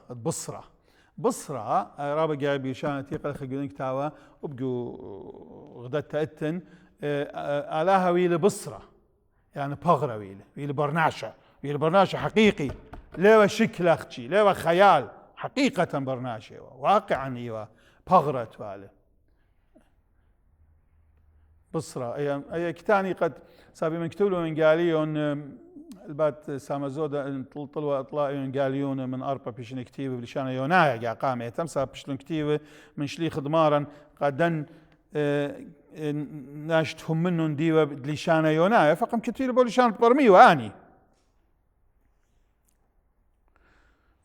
بصرة رابق جاي بيشان تيقل خلقونك تاوى وبقو غدت تأتن آلاها ويل بصرة يعني بغرة ويل برناشة حقيقي ليوا شكل أختي ليوا خيال حقيقة برناشة واقعا إيوا بغرة والي بصرة أي كتاني قد سابي من كتولو من قاليون البات سامزودا طلوا اطلاعيون قاليون من اربا بيشن كتيبه بلشان يونايا قامه تمسا بشلون كتيبه من شليخ ضمارا قدن ناشتهم منهم ديوه لشان يونايا فقم كتير بولشان برمي واني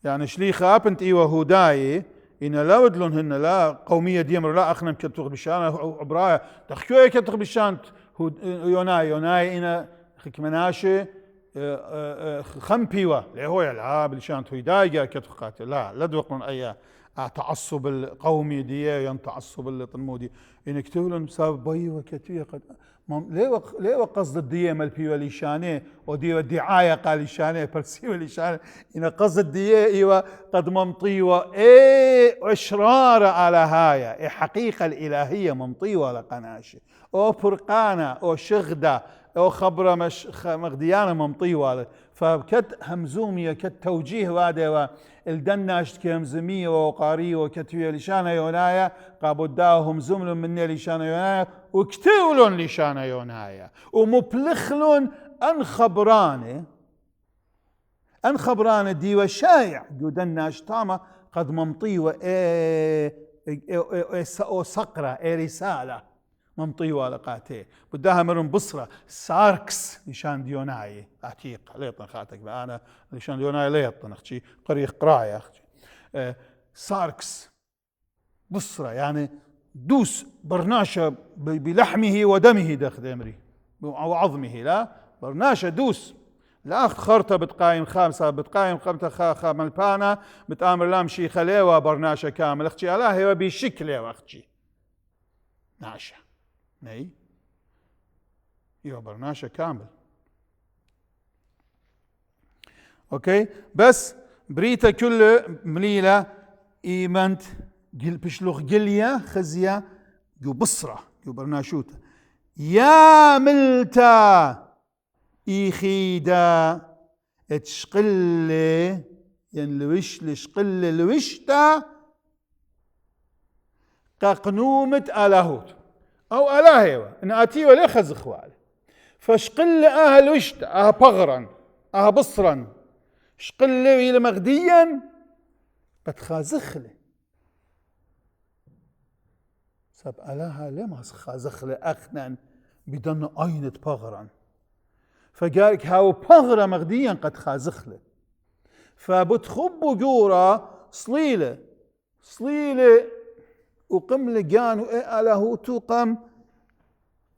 يعني شليخ ابنت ايوه هوداي إن لا ودلون هن لا قومية ديمر لا أخنم كتغ بشان عبرايا تخكوية كتغ بشان يوناي إنا خكمناشي خمبيوة اللي هو العاب لشان تويدايجا كتقاتل لا دوق من أي تعصب القومي دي ين تعصب الطنمودي إنك تقولون بسبب بيوة كتير قد ليه قصد الدية مالبيوة لشانه وديوة الدعاية قال لشانه برسيوة لشانه إن قصد الدية إيوة قد ممطيوة إشرار على هاي حقيقة الإلهية ممطيوة لقناشة أو فرقانة أو شغدة أو خبرة مغديانة ممطيوة فكت همزومية كت توجيه وادي الدناش كهمزمية وقارية وكتوية لشانة يونايا قابداهم زمل مني لشانة يونايا وكتولون لشانة يونايا ومبلخلون أن خبرانة ديوة شايع جودناش تاما قد ممطيوة أو صقرة رسالة ممطيوة لقاتي بداها مرن بصرة ساركس لشان ديوناي عتيق ليطن خاتك بأنا لشان ديوناي ليطن أختي قريق قراية أختي ساركس بصرة يعني دوس برناشة بلحمه ودمه داخل أمري أو عظمه لا برناشة دوس لا خرطة بتقايم خامسة بتقايم خمسة خام البانا بتآمر لام شي خليوة برناشة كامل أختي لا هي بشكل أختي ناشة ناي يو برناشة كامل اوكي بس بريتا كل مليلة ايمنت بشلوخ قليا خزيا جو بصرة جو برناشوتا يا ملتا ايخيدا اتشقل ينلوش لشقل لوشتا ققنومة الاهوت أو ألاهيوة إن أتيوة ليه خزخوال فشقل أهل وشت بغرا بصرا شقل إلى مغديا قد خازخله سب ألاها ليه ما خازخله أخنا بدن أينة بغرا فقالك هاو بغرا مغديا قد خازخله فبتخبوا جورا صليلة وقم لجانو أله توقم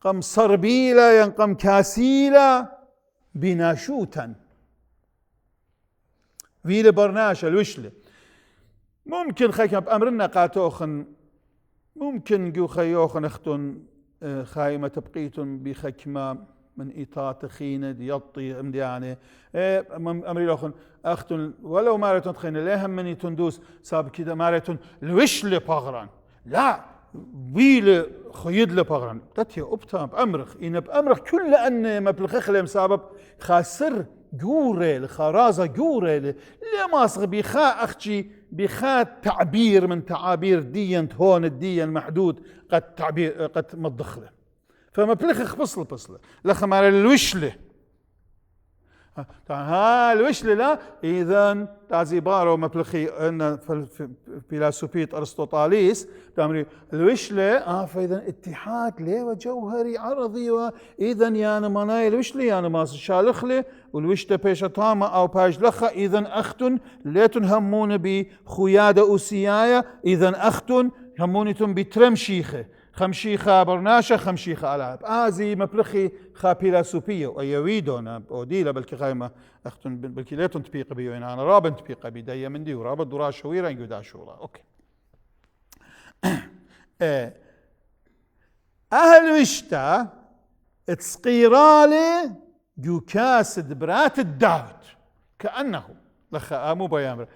قم صربيلة ينقم كاسيلة بناشوتا فيل برناشة الوشلة ممكن خيكم بأمرنا قاتوخن ممكن جو خيوخن اختن خايمة تبقيتن بخكمة من إيطاط خينة ديطي امديانة أمري لوخن اختن ولو مارتون خينة ليهم مني تندوس ساب كده مارتون الوشلة بغران لا ويل خيد لبغران تتي أبتا بأمرخ إن بأمرخ كل أن مبلغخ لهم سبب خاسر جوري لخرازة جوري لما أصغ بخاء أختي بخاء تعبير من تعابير ديا هون الديا المحدود قد تعبير قد مضخله فمبلغخ بصل لخمار الوشله الوشله لا إذن تعزيبارو مبلغي أن فيلسوفية أرسطوطاليس تامري الوشله فإذا اتحاد ليه وجوهري عرضي وإذن يعني مناي الوشله يعني ما شالخله والوشته بيش طامة أو باج لخة إذن أختن ليتن همون بخيادة أسيايا إذن أختن همونتن بترم شيخة خمشيخة برناشة خمشيخة ألعاب آزي مبلخي خابيلا سوبية ويويدونا بوديلا بلكي خايمة أختن بلكي ليتون تبيق بيو أنا رابن تبيق بيدايا من دي ورابن درا شويرا يقودا شولا أوكي أهل وشتا تسقيرالي جو كاسد برات الداود كأنه لخا مو بيامر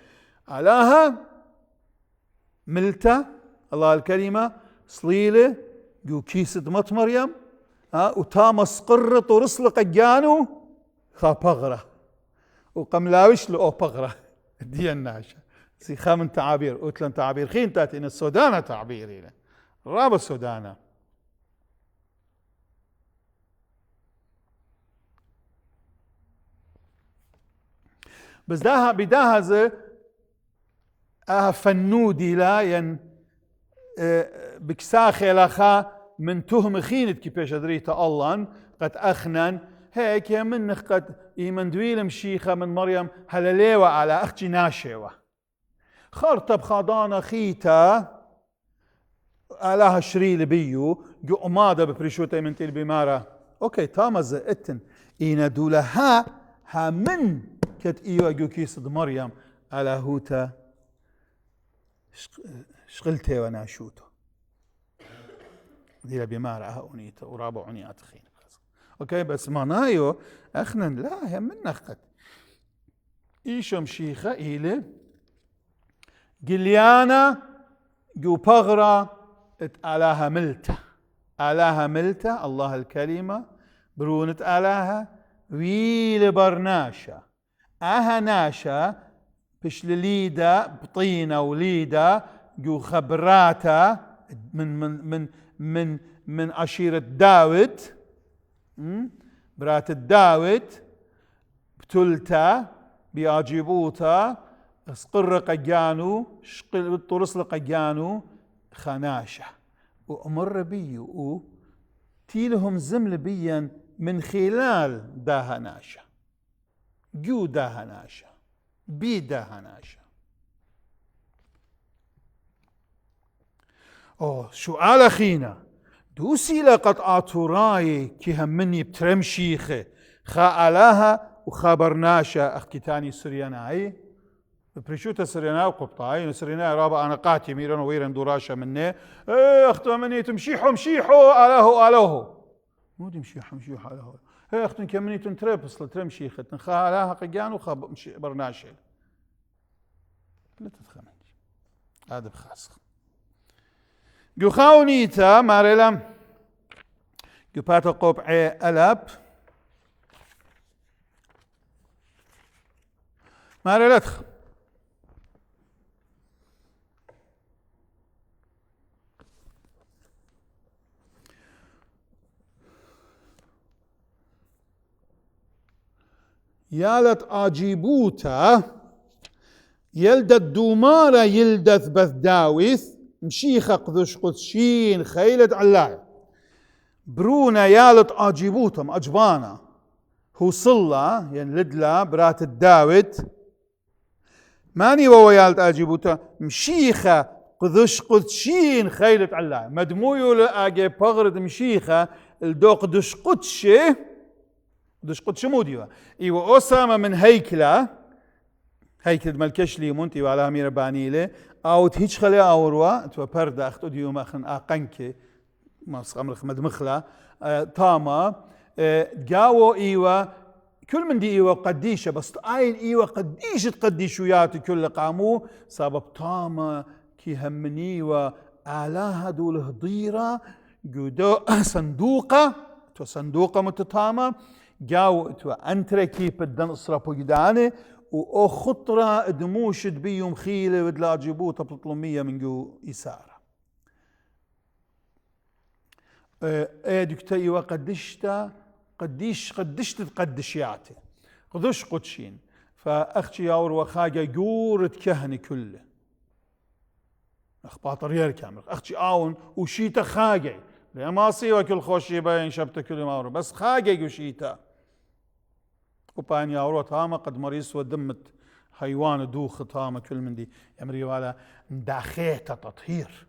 علاها ملتا الله الكريمة صليلة جو كيسد مت مريم وتامس قرط ورسل قجانو خا بغرة وقملاوش له بغرة دي الناشا زي خامن تعابير اوتلن تعابير خين تاتي ان السودانة تعبيرين راب السودانة بس داها بداها زي فنودي لا ين بكساخي لخا من تهم خينت كيفاش دريتا الله قد أخنن هيك من قد إيمن دويل مشيخة من مريم هلليوة على أختي ناشوة خرطب خاضانا خيتا علىها شريل بيو جو أمادة ببريشوتا من تيل بمارة أوكي تامز اتن إينا دولها ها من كت إيوة جو كيسد مريم على هوتا شغلتي وناشوتو ديلا بمارة أونيتا ورابع عنيات خين اوكي بس معنايو اخنن لا هم من نخت ايشو مشيخة إيلي قليانا جو بغرة اتعلاها ملتا علاها ملتا الله الكريمة برونت علاها ويل برناشا اها ناشا بش لليدا بطينة وليدا جو خبراتا من عشيرة داود برات الداود بتلتا بياجيبوتا اسقر قجانو شقل طرس قجانو خناشة وأمر بيو تيلهم زمل بيا من خلال داها ناشا جو داها ناشا بي داها ناشا شو على خينا دوسي لقطعة راي كي همني بترمشيخة خالاها وخابرناشا اختي تاني سرياناي بريشوتا سرياناي وقبطاي سرياناي رابع انا قاتي ميران ويرن دراشا مني اختو مني تمشيحو مشيحو الهو مو تمشيحو مشيحو الهو اختو كمني تنتربس لترمشيخة خالاها قجان وخابرناشا لا تتخمن هذا بخاص جو خاونيتا ماريلم جو باتا قبعي ألاب ماريلتخ يالت آجيبوتا يلدت دومارة يلدث بثداوث مشيخة قذش قدشين خيلة علاي برونا يالت آجيبوتهم أجبانا هو صلى ينلدلا برات الداود ماني وهو يالت آجيبوتا مشيخة قذش قدشين خيلة علاي مدمويو لأجي بغرد مشيخة الدو قدش قدشي قدش قدش موديوة إيوة أسامة من هيكلة هيكل ملكش لي مونتي وعلى أمير بانيلة أو تهيج خلي أوروا تو برد أخذ ديوم أخن أقنكي ما سقمرخ مدمخلة تاما جاو إيوا كل من دي إيوا قديشة بس عين إيوا قديشة قديشويات كل قامو سبب تاما كي همني وآلاها دول هضيرة جودو صندوقة تو صندوقة متتاما جاو تو أنتركي بدن إسرابو جداني و خطرة دموش بيوم خيلة ودلا جيبوتا بطلمية من جو إسارة دكتاي وقدشتا قدشت تقدشياتي قدش قدشين فأختي ياور وخاجة جورة كهني كله أخباط ريال كامل أختي آون وشيتا خاجة ما سيوا كل خوشي باين شبت كل ما بس خاجة وشيتا وبان ياورو تاما قد مريس ودمت حيوان دوخ تاما كل من دي يمري على داخيتا تطهير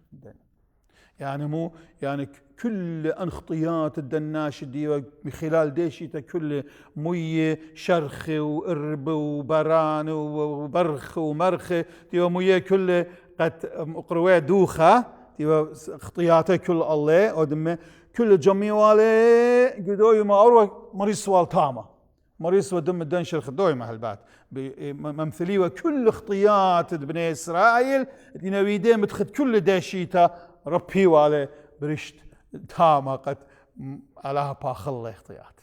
يعني مو يعني كل أنخطيات الدناش دي بخلال ديشيتا كل مية شرخ وقرب وبران وبرخ ومرخ دي مية كل قد قروية دوخة دي خطياته كل الله ودمه كل جميع والي قدوي ما أروى مريس والتامة مريس ودم الدن شرخ دوي مع هالبات ممثلي وكل خطيات بني إسرائيل دي نويدين بتخذ كل ديشيتا ربي والي برشت تامة قد علىها باخل اختيات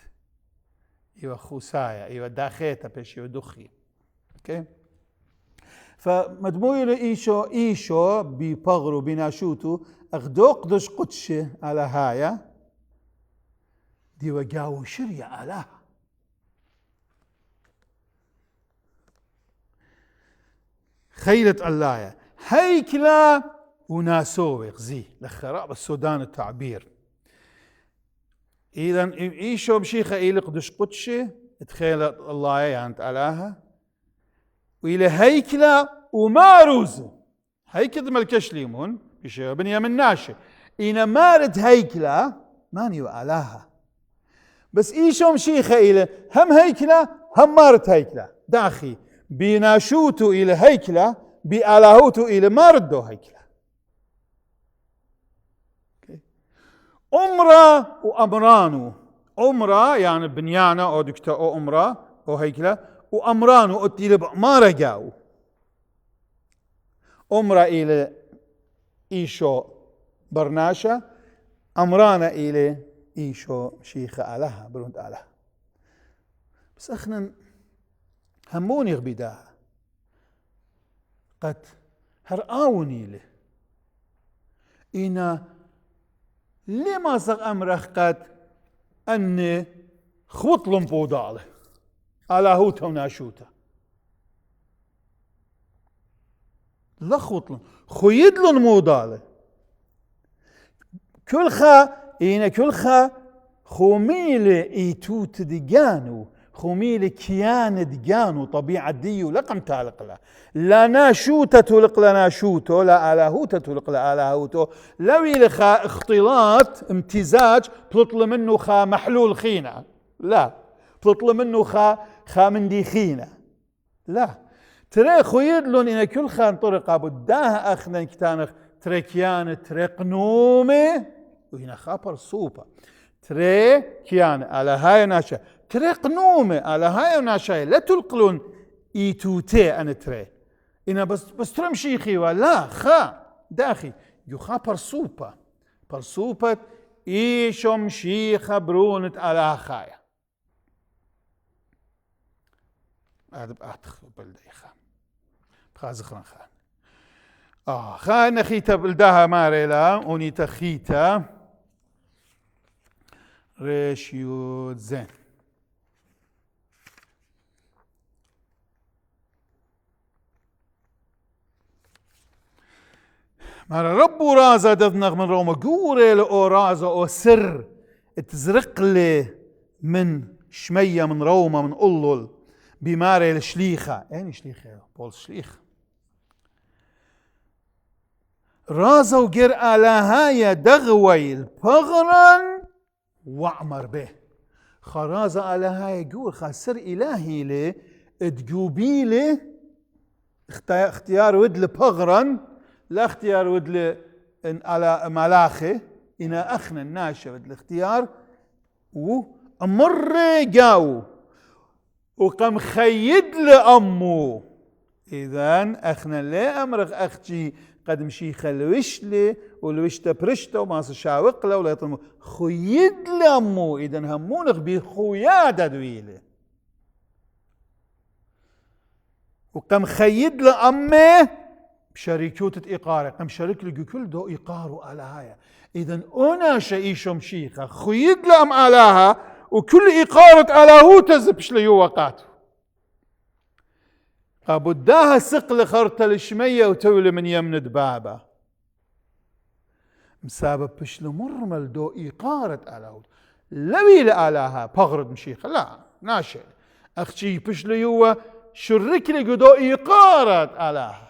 ايوه خوسايا ايوه داخيتا بيش ايوه دخي اوكي فمدموي ايشو ببغرو بناشوتو اغدوق دش قدشه على هايا دي وقاو شريع علىها خيلة علايا هيكلا وناسوق زي لخراب السودان التعبير إذا إيشو بشيخة إلى قدش قدشة تخيل الله يعني تعلاها وإلى هيكلة وماروز هيكل ملكش ليمون بشيخة بنيامين ناشي إنا مارد هيكلة ماني وعلاها بس إيشو مشيخة إلى هم هيكلة هم مارد هيكلة داخي بناشوتو إلى هيكلة بألاهوتو إلى ماردو هيكلة أمرا وأمرانو أمرا يعني بنيانة أو دكتا أو أمرا أو هيكلة وأمرانو أتيل بأمارة جاو أمرا إلى إيشو برناشا أمرانا إلى إيشو شيخة آلها برونت آلها بس أخنا هموني غبيداها قد هرآوني له إنا لما صغ أمرخ قد أني خوطلن بوداله على هوتا وناشوتا لا خوطلن خويدلن موداله كل خا خوميلة إيتوت ديجانو خوميلة كيان ديجانو طبيعة ديو لقم تالق له لا ناشوتة تلق لناشوتو لا آلاهوتة تلق لآلاهوتو لو يلخا اختلاط امتزاج بلطل منه خا محلول خينة لا بلطل منه خا من دي خينة لا ترى خويدلون إن كل خان طرقة بداها أخنا كتانخ تركيان ترقنومي وهنا خابر صوبة تري كيان على هاي ناشا ترقنومي على هاي ناشا لا تلقلون إيتوتي أنا تري إنا بس ترمشي خيوة لا خا داخي يو خابر صوبة برصوبة إيشم شيخة برونت على خايا هذا بأتخ بلديخة بخازخنا خان خان خيتا بلدها ماريلا ونيتا خيتا ريشيو زين مارا ربو رازا دذنغ من روما قوري لأو رازا أو سر تزرق لي من شمية من روما من أولول بماري الشليخة يعني شليخة بول شليخ رازا وقر على هاي دغويل بغرا وعمر به خرازا على هاي قول خاسر إلهي لي تجوبي لي اختيار ودل بغرا لا اختيار ودل على ملاخي إنا أخنا الناشا ودل اختيار وأمر جاو وقام خيد لأمو إذن أخنا لا أمرغ أختي قد مشي خلوش لي ولوش تبرشته وما شاوق له ولا يطلمو خيد لأمو إذن همونغ بخيادة دويلة وقام خيد لأمه بشركوتة إقارة قام شارك لي كل دو إقاروا على هاي إذن أنا شيء مشيخة خيد لأم علىها وكل إقارة على هو تزبش لي وقاته قابداها سقل خرطة الشمية وتولي من يمن دبابة مسابب بشل مرمل دو إقارة على هو لويل علىها بغرد مشيخة لا ناشئ أختي بشل يوه شرك لي قدو إقارة علىها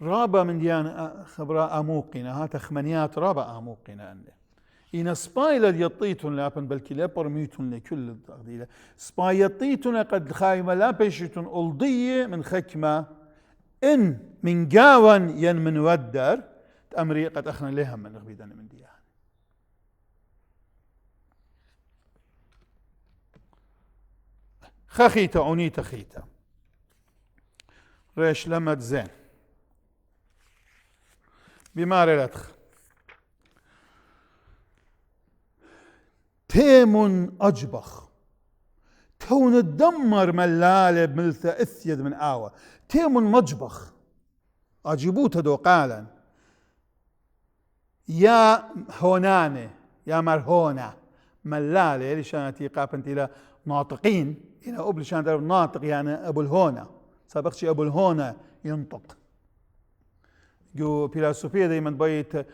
رابا من ديان خبراء أموقنا هات خمنيات رابا أموقنا أنه إن سبايل يطيتون لابن بلكي لا برميتون لكل التغذية سباي يطيتون قد خايمة لا بيشتون ألضية من خكمة إن من جاون ين من ودر أمري قد أخنا لهم من غبيدنا من ديان خخيتا عنيتا خيتا ريش لمد زين بماري لدخ تيم أجبخ تون الدمر ملالة بملثة أثيد من آوة تيم مجبخ أجيبوت دو قالا يا هوناني يا مرهونة ملالة لشانتي قابنت إلى ناطقين إلى أبو لشانت ناطق يعني أبو الهونة سابقش أبو الهونة ينطق جو فيلسوفية دايما بيت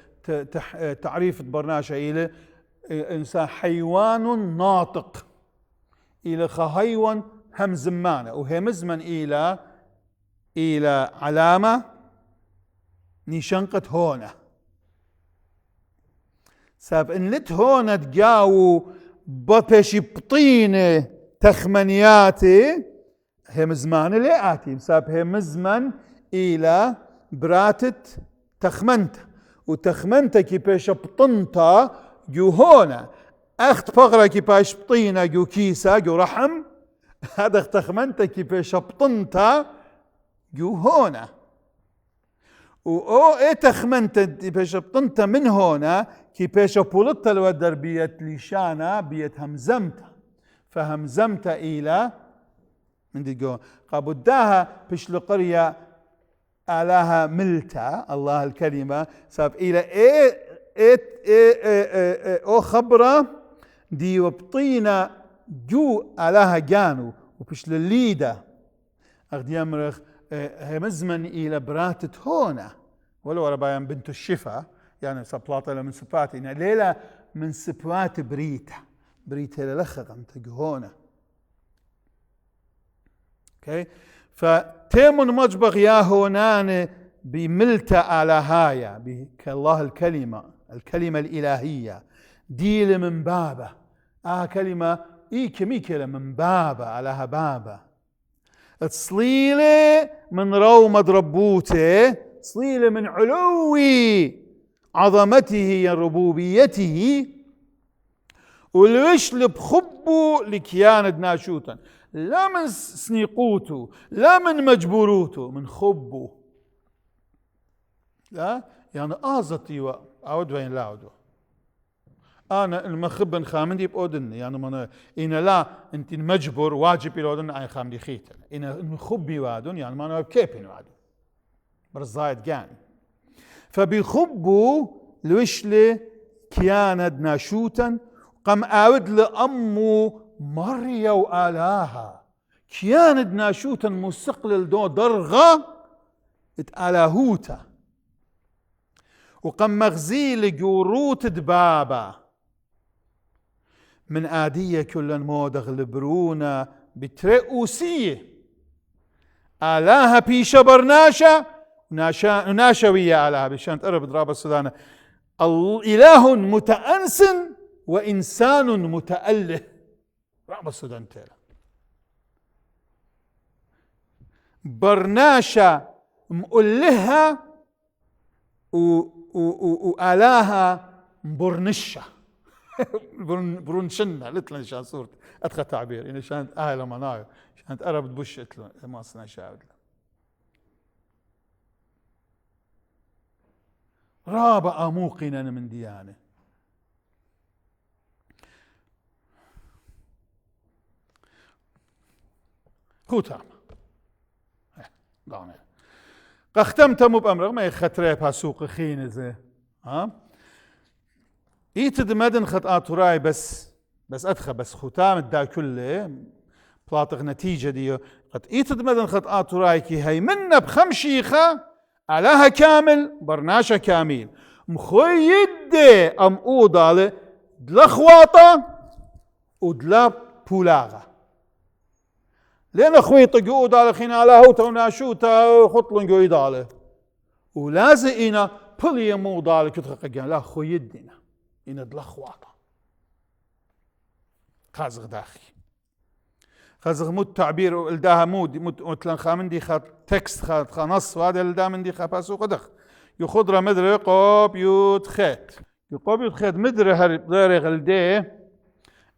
تعريف برناشة إلى إنسان حيوان ناطق إلى خهيوان هم زمانة وهمزمن إلى علامة نشنقة هونة ساب إن لت هونة تجاو ببشي بطينة تخمنياتي هم زمان اللي آتي ساب هم زمن إلى براتت تخمنت وتخمنت كي بيش بطنتا جو هونا اخت بغرة كي باش بطينة جو كيسة جو رحم هذا تخمنت كي بيش بطنتا جو هونا او ايه تخمنت بيش بطنتا من هونا كي بيش بولتا الودر بيت لشانا بيت همزمتا فهمزمتا إلى من دي جو قابداها بيش لقرية آلاها ملتا الله الكلمة ساب إلى او خبرة دي وبطينا جو آلاها جانو وبش لليدة أغدي يمرخ همزمن إلى براتة هونة ولو ربايان بنت الشفا يعني سبلاطة من صفاتي ليلة من صفات بريتا للخغ انت هونة اوكي فتيم مجبغ يا هونان بملتا على هايا كالله الكلمة الإلهية ديل من بابا كلمة كميكلة من بابا على بابا تصليلة من رومة ربوته تصليلة من علوي عظمته ربوبيته والوشل بخبه لكيان ناشوتا لا من سنيقوته لا من مجبوروته من خبه لا يعني آزتي وعود وين لا عودو أنا المخبن خامندي بأودن يعني من إن لا أنت مجبور واجب الأودن أي خامدي خيتن إن المخبي وادن يعني ما أنا بكيبين وادن برزايد جان فبيخبوا لوشلي كياند ناشوتا قام أعود لأمو مريا وآلاها كياند ناشوتا مستقلل دو درغة اتآلاهوتا وقام مغزيل جوروت دبابة من آدية كل مودغ البرونة بترؤوسية آلاها بيشا برناشا ناشوية آلاها بشان تقرب درابة السودانة الإله متأنس وإنسان متأله رابة السودان تيلا برناشا مؤلها وآلاها برنشة برنشنة لتلن شان صورت أدخل تعبير إن شان لما نايو شان تقرب تبش اتلن ما صنع شاود رابع موقنا من ديانه خوتام دانه قختمت مو بأمر ما يختري بسوق خين زي إيتد مدن خطأت راي بس أدخل بس ختام الدا كله بلاطق نتيجة دي قد إيتد مدن خطأت راي كي هي منا بخمشيخة علىها كامل برناشة كامل مخيد أم أوضالة دلا خواطة ودلا بولاغة لأن خويطة قود على خين على هوتا وناشوتا وخطلن قويد على ولازم إنا بلي مو ضالك تخقق لا خويدنا إنا دلخواطة خازغ داخي خازغ مود تعبير الداها مود مثلا خامندي خا تكست خا نص وهذا الدا مندي خا باسو قدخ يخضر مدري قوب يوت خيت يقوب يوت خيت مدري هر دارغ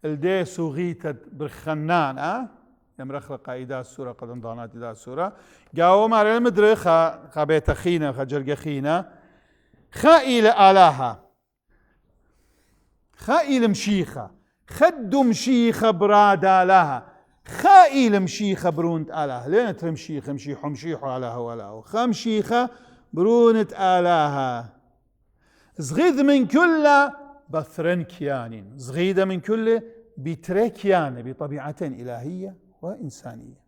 الدي سوغيت برخنان يمرخ قايدة السورة قدم ضانات إذا السورة جاو مع المدري خا بيت خينا خا جرج خينا خائل آلاها خائل مشيخة خد مشيخة برادا لها خائل مشيخة برونت آلاها لين ترمشيخة مشيحو مشيحو آلاها ولا خمشيخة برونت آلاها زغيد من كل بثرن كيان زغيد من كل بتركيان بطبيعة إلهية وإنسانية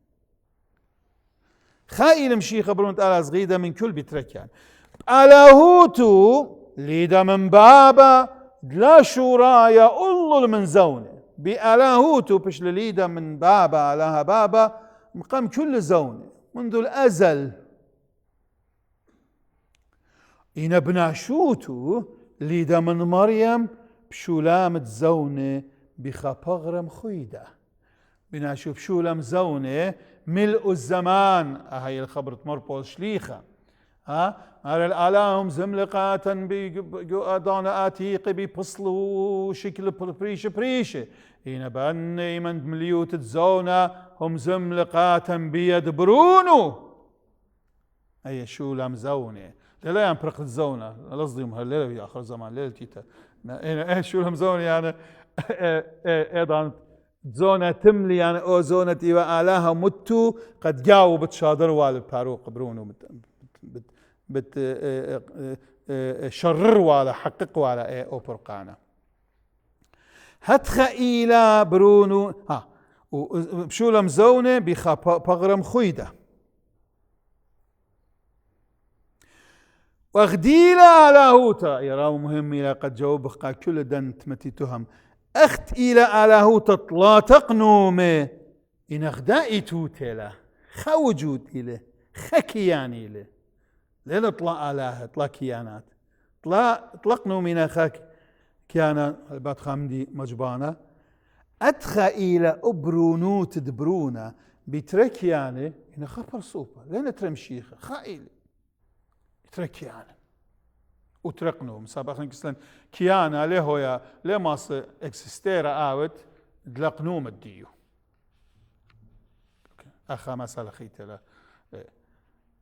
خائل مشيخة برونت آلاها زغيد من كل بتركيان آلاهوتو ليدا من بابا لا شورايا أول من زونه بآلاهوتو بش ليدا من بابا لها بابا مقام كل زونه منذ الأزل إن بناشوتو ليدا من مريم بشولامة زونه بخبغرم خويدة بناشو بشولام زونه ملء الزمان هاي الخبر مربول شليخة على الآلام زملقاتا بأدان آتيق بيبصلوا شكل بريشة هنا بأني من مليوت الزونة هم زملقاتا بيدبرونو أي شو لام زونة لا ينبرق الزونة لصديهم هالليلة في آخر الزمان ليلة تيتا هنا شو لام زونة يعني أيضا زونة تملي يعني أو زونة إيوا آلاها متو قد جاوا بتشادر والباروق برونو شرر ولا حقق ولا او برقانا هتخ إلى برونو بشولم زونة بخا بغرم خويدة واغديلا على هوتا يراو مهم إلى قد جاوب كل دنت متي تهم أخت إلى على هوتا طلا تقنومه إن أغدائي توتلا خوجود إليه خكياني إليه لين اطلع آلاه اطلع كيانات اطلقنوا من خاك كيانا البات خامدي مجبانة أدخى إلى أبرونو تدبرونا بتركيانة هنا خبر صوبة لين ترمشيخة خائل تركيانة وترقنوا مسابقا كسلن كيانا لهويا لماس اكسستيرا آوت دلقنو مديو أخا مسألة خيتلا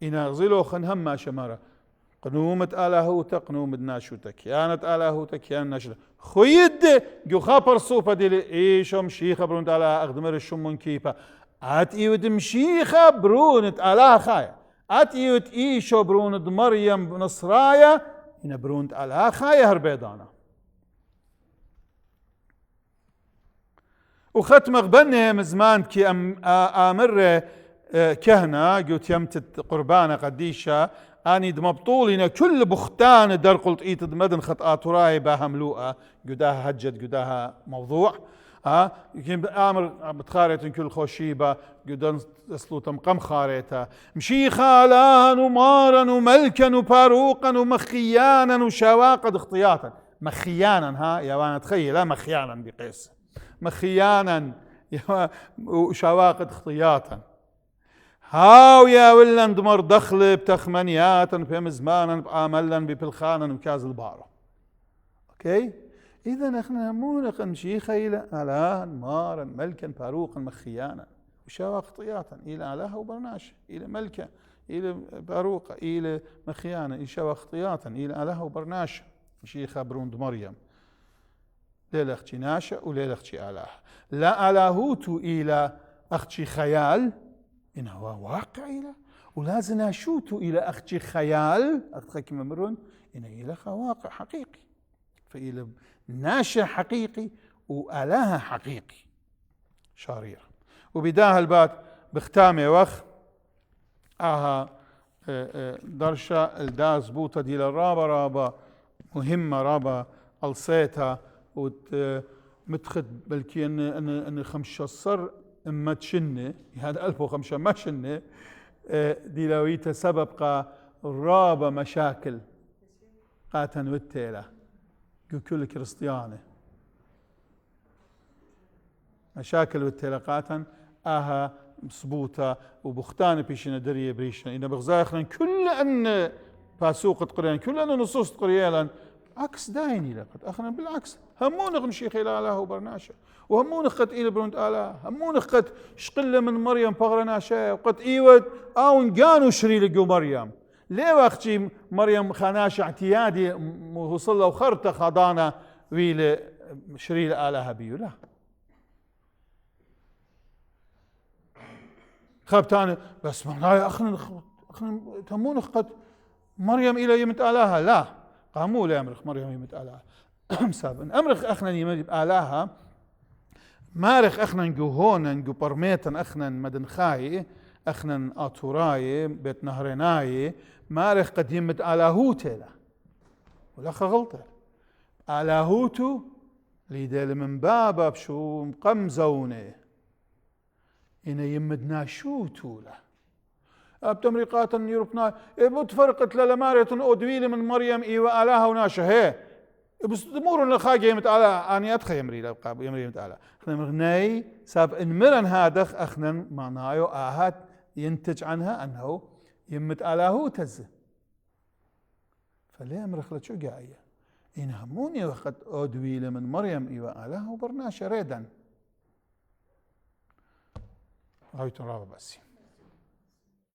إنا غزلو خنهم ما شمرة قنومة آلاهوتا قنومة ناشوتا كيانت آلاهوتا كيان ناشوتا خويد جو خابر صوفة دي إيشو مشيخة برونت آلاها أخدمر الشمون كيبا آت إيود مشيخة برونت آلاها خايا آت إيود إيشو برونت مريم نصرايا إنا برونت آلاها خايا هربيدانا وختم غبنهم زمان كي آمر كهنة قلت يمتت قربانة قديشة أني دمبطولنا كل بختان در قلت إيت دمدن خطآت راي باها ملوءة قداها هجد قداها موضوع يمكن آمر بتخاريت كل خوشيبة قدان أسلوتا مقام خاريتا مشيخا لاها ومارا وملكا وباروقا ومخيانا وشواقد اختياطا مخيانا يا وانا تخيل مخيانا بقيس مخيانا وشواقد اختياطا هاو يا ولن دمر دخل بتخمنيات بهم زمانا بآملا ببلخانا بكاز البارو اوكي اذا احنا مونق مشيخة الى الان مارا ملكا باروقا مخيانا وشواق اختياطا الى اله وبرناش الى ملكا الى باروقا الى مخيانا الى شواق اختياطا الى اله وبرناش مشيخة بروند مريم ليلة اختي ناشا وليلة اختي اله لا الاهوتو الى اختي خيال إن هو واقع إلى ولازم أشوتو إلى أختي خيال أختك ممرون إن إلى واقع حقيقي فإلى ناشئ حقيقي وآلها حقيقي شارير وبداها البات بختامي وخ درشة الدا زبوطة دي للرابة رابة مهمة رابة ألصيتها ومتخد بلكي أن خمسة صر اما تشنه هذا 1005 ما شنه دي لويته سبب قا رابا مشاكل قاتن وتيلا كل كريستيانه مشاكل وتيلا قاتن اها مصبوطه وبختان بيشنا دريه بريشنا إن بغزاخنا كل أن فاسوق قريان كل أن نصوص قريالا عكس دايني لقد أخنا بالعكس همون غنشي خلاله وبرناشا وهمون قد إلى برونت آلا همون قد شقلة من مريم بغرناشا وقد إيود أون قانو شري لقو مريم ليه وقتي مريم خاناشا اعتيادي وصل له خرطة خضانة ويل شري لآلها بيو لا خبتاني بس معناها أخنا همون قد مريم إلى يمت آلاها لا قاموا لا أمرخ مريم يمت آلاها سابن أمرخ أخنا يمت آلاها مارخ أخنا نجو هون نجو برميتن أخنا مدن خاي أخنا آتوراي بيت نهرناي مارخ قد يمت آلاهوتي ولا غلطة آلاهوتو ليدل من بابا بشو مقمزوني إنا يمدنا شو تولا بتمريقات يوروبنا بتفرقت للمارية أودويل من مريم إيوا آلاها وناشا هي بس دمور الخاجة يمت على أني أدخل يمري لقاب يمري يمت على إحنا مرناي ساب إنمرن هادخ أخنا معناه آهات ينتج عنها أنه يمت آلاهو تز فليه أمرخ لشو جاية إن هموني وقت أودويل من مريم إيوا آلاها وبرناشا ريدا غايتون رابا بسي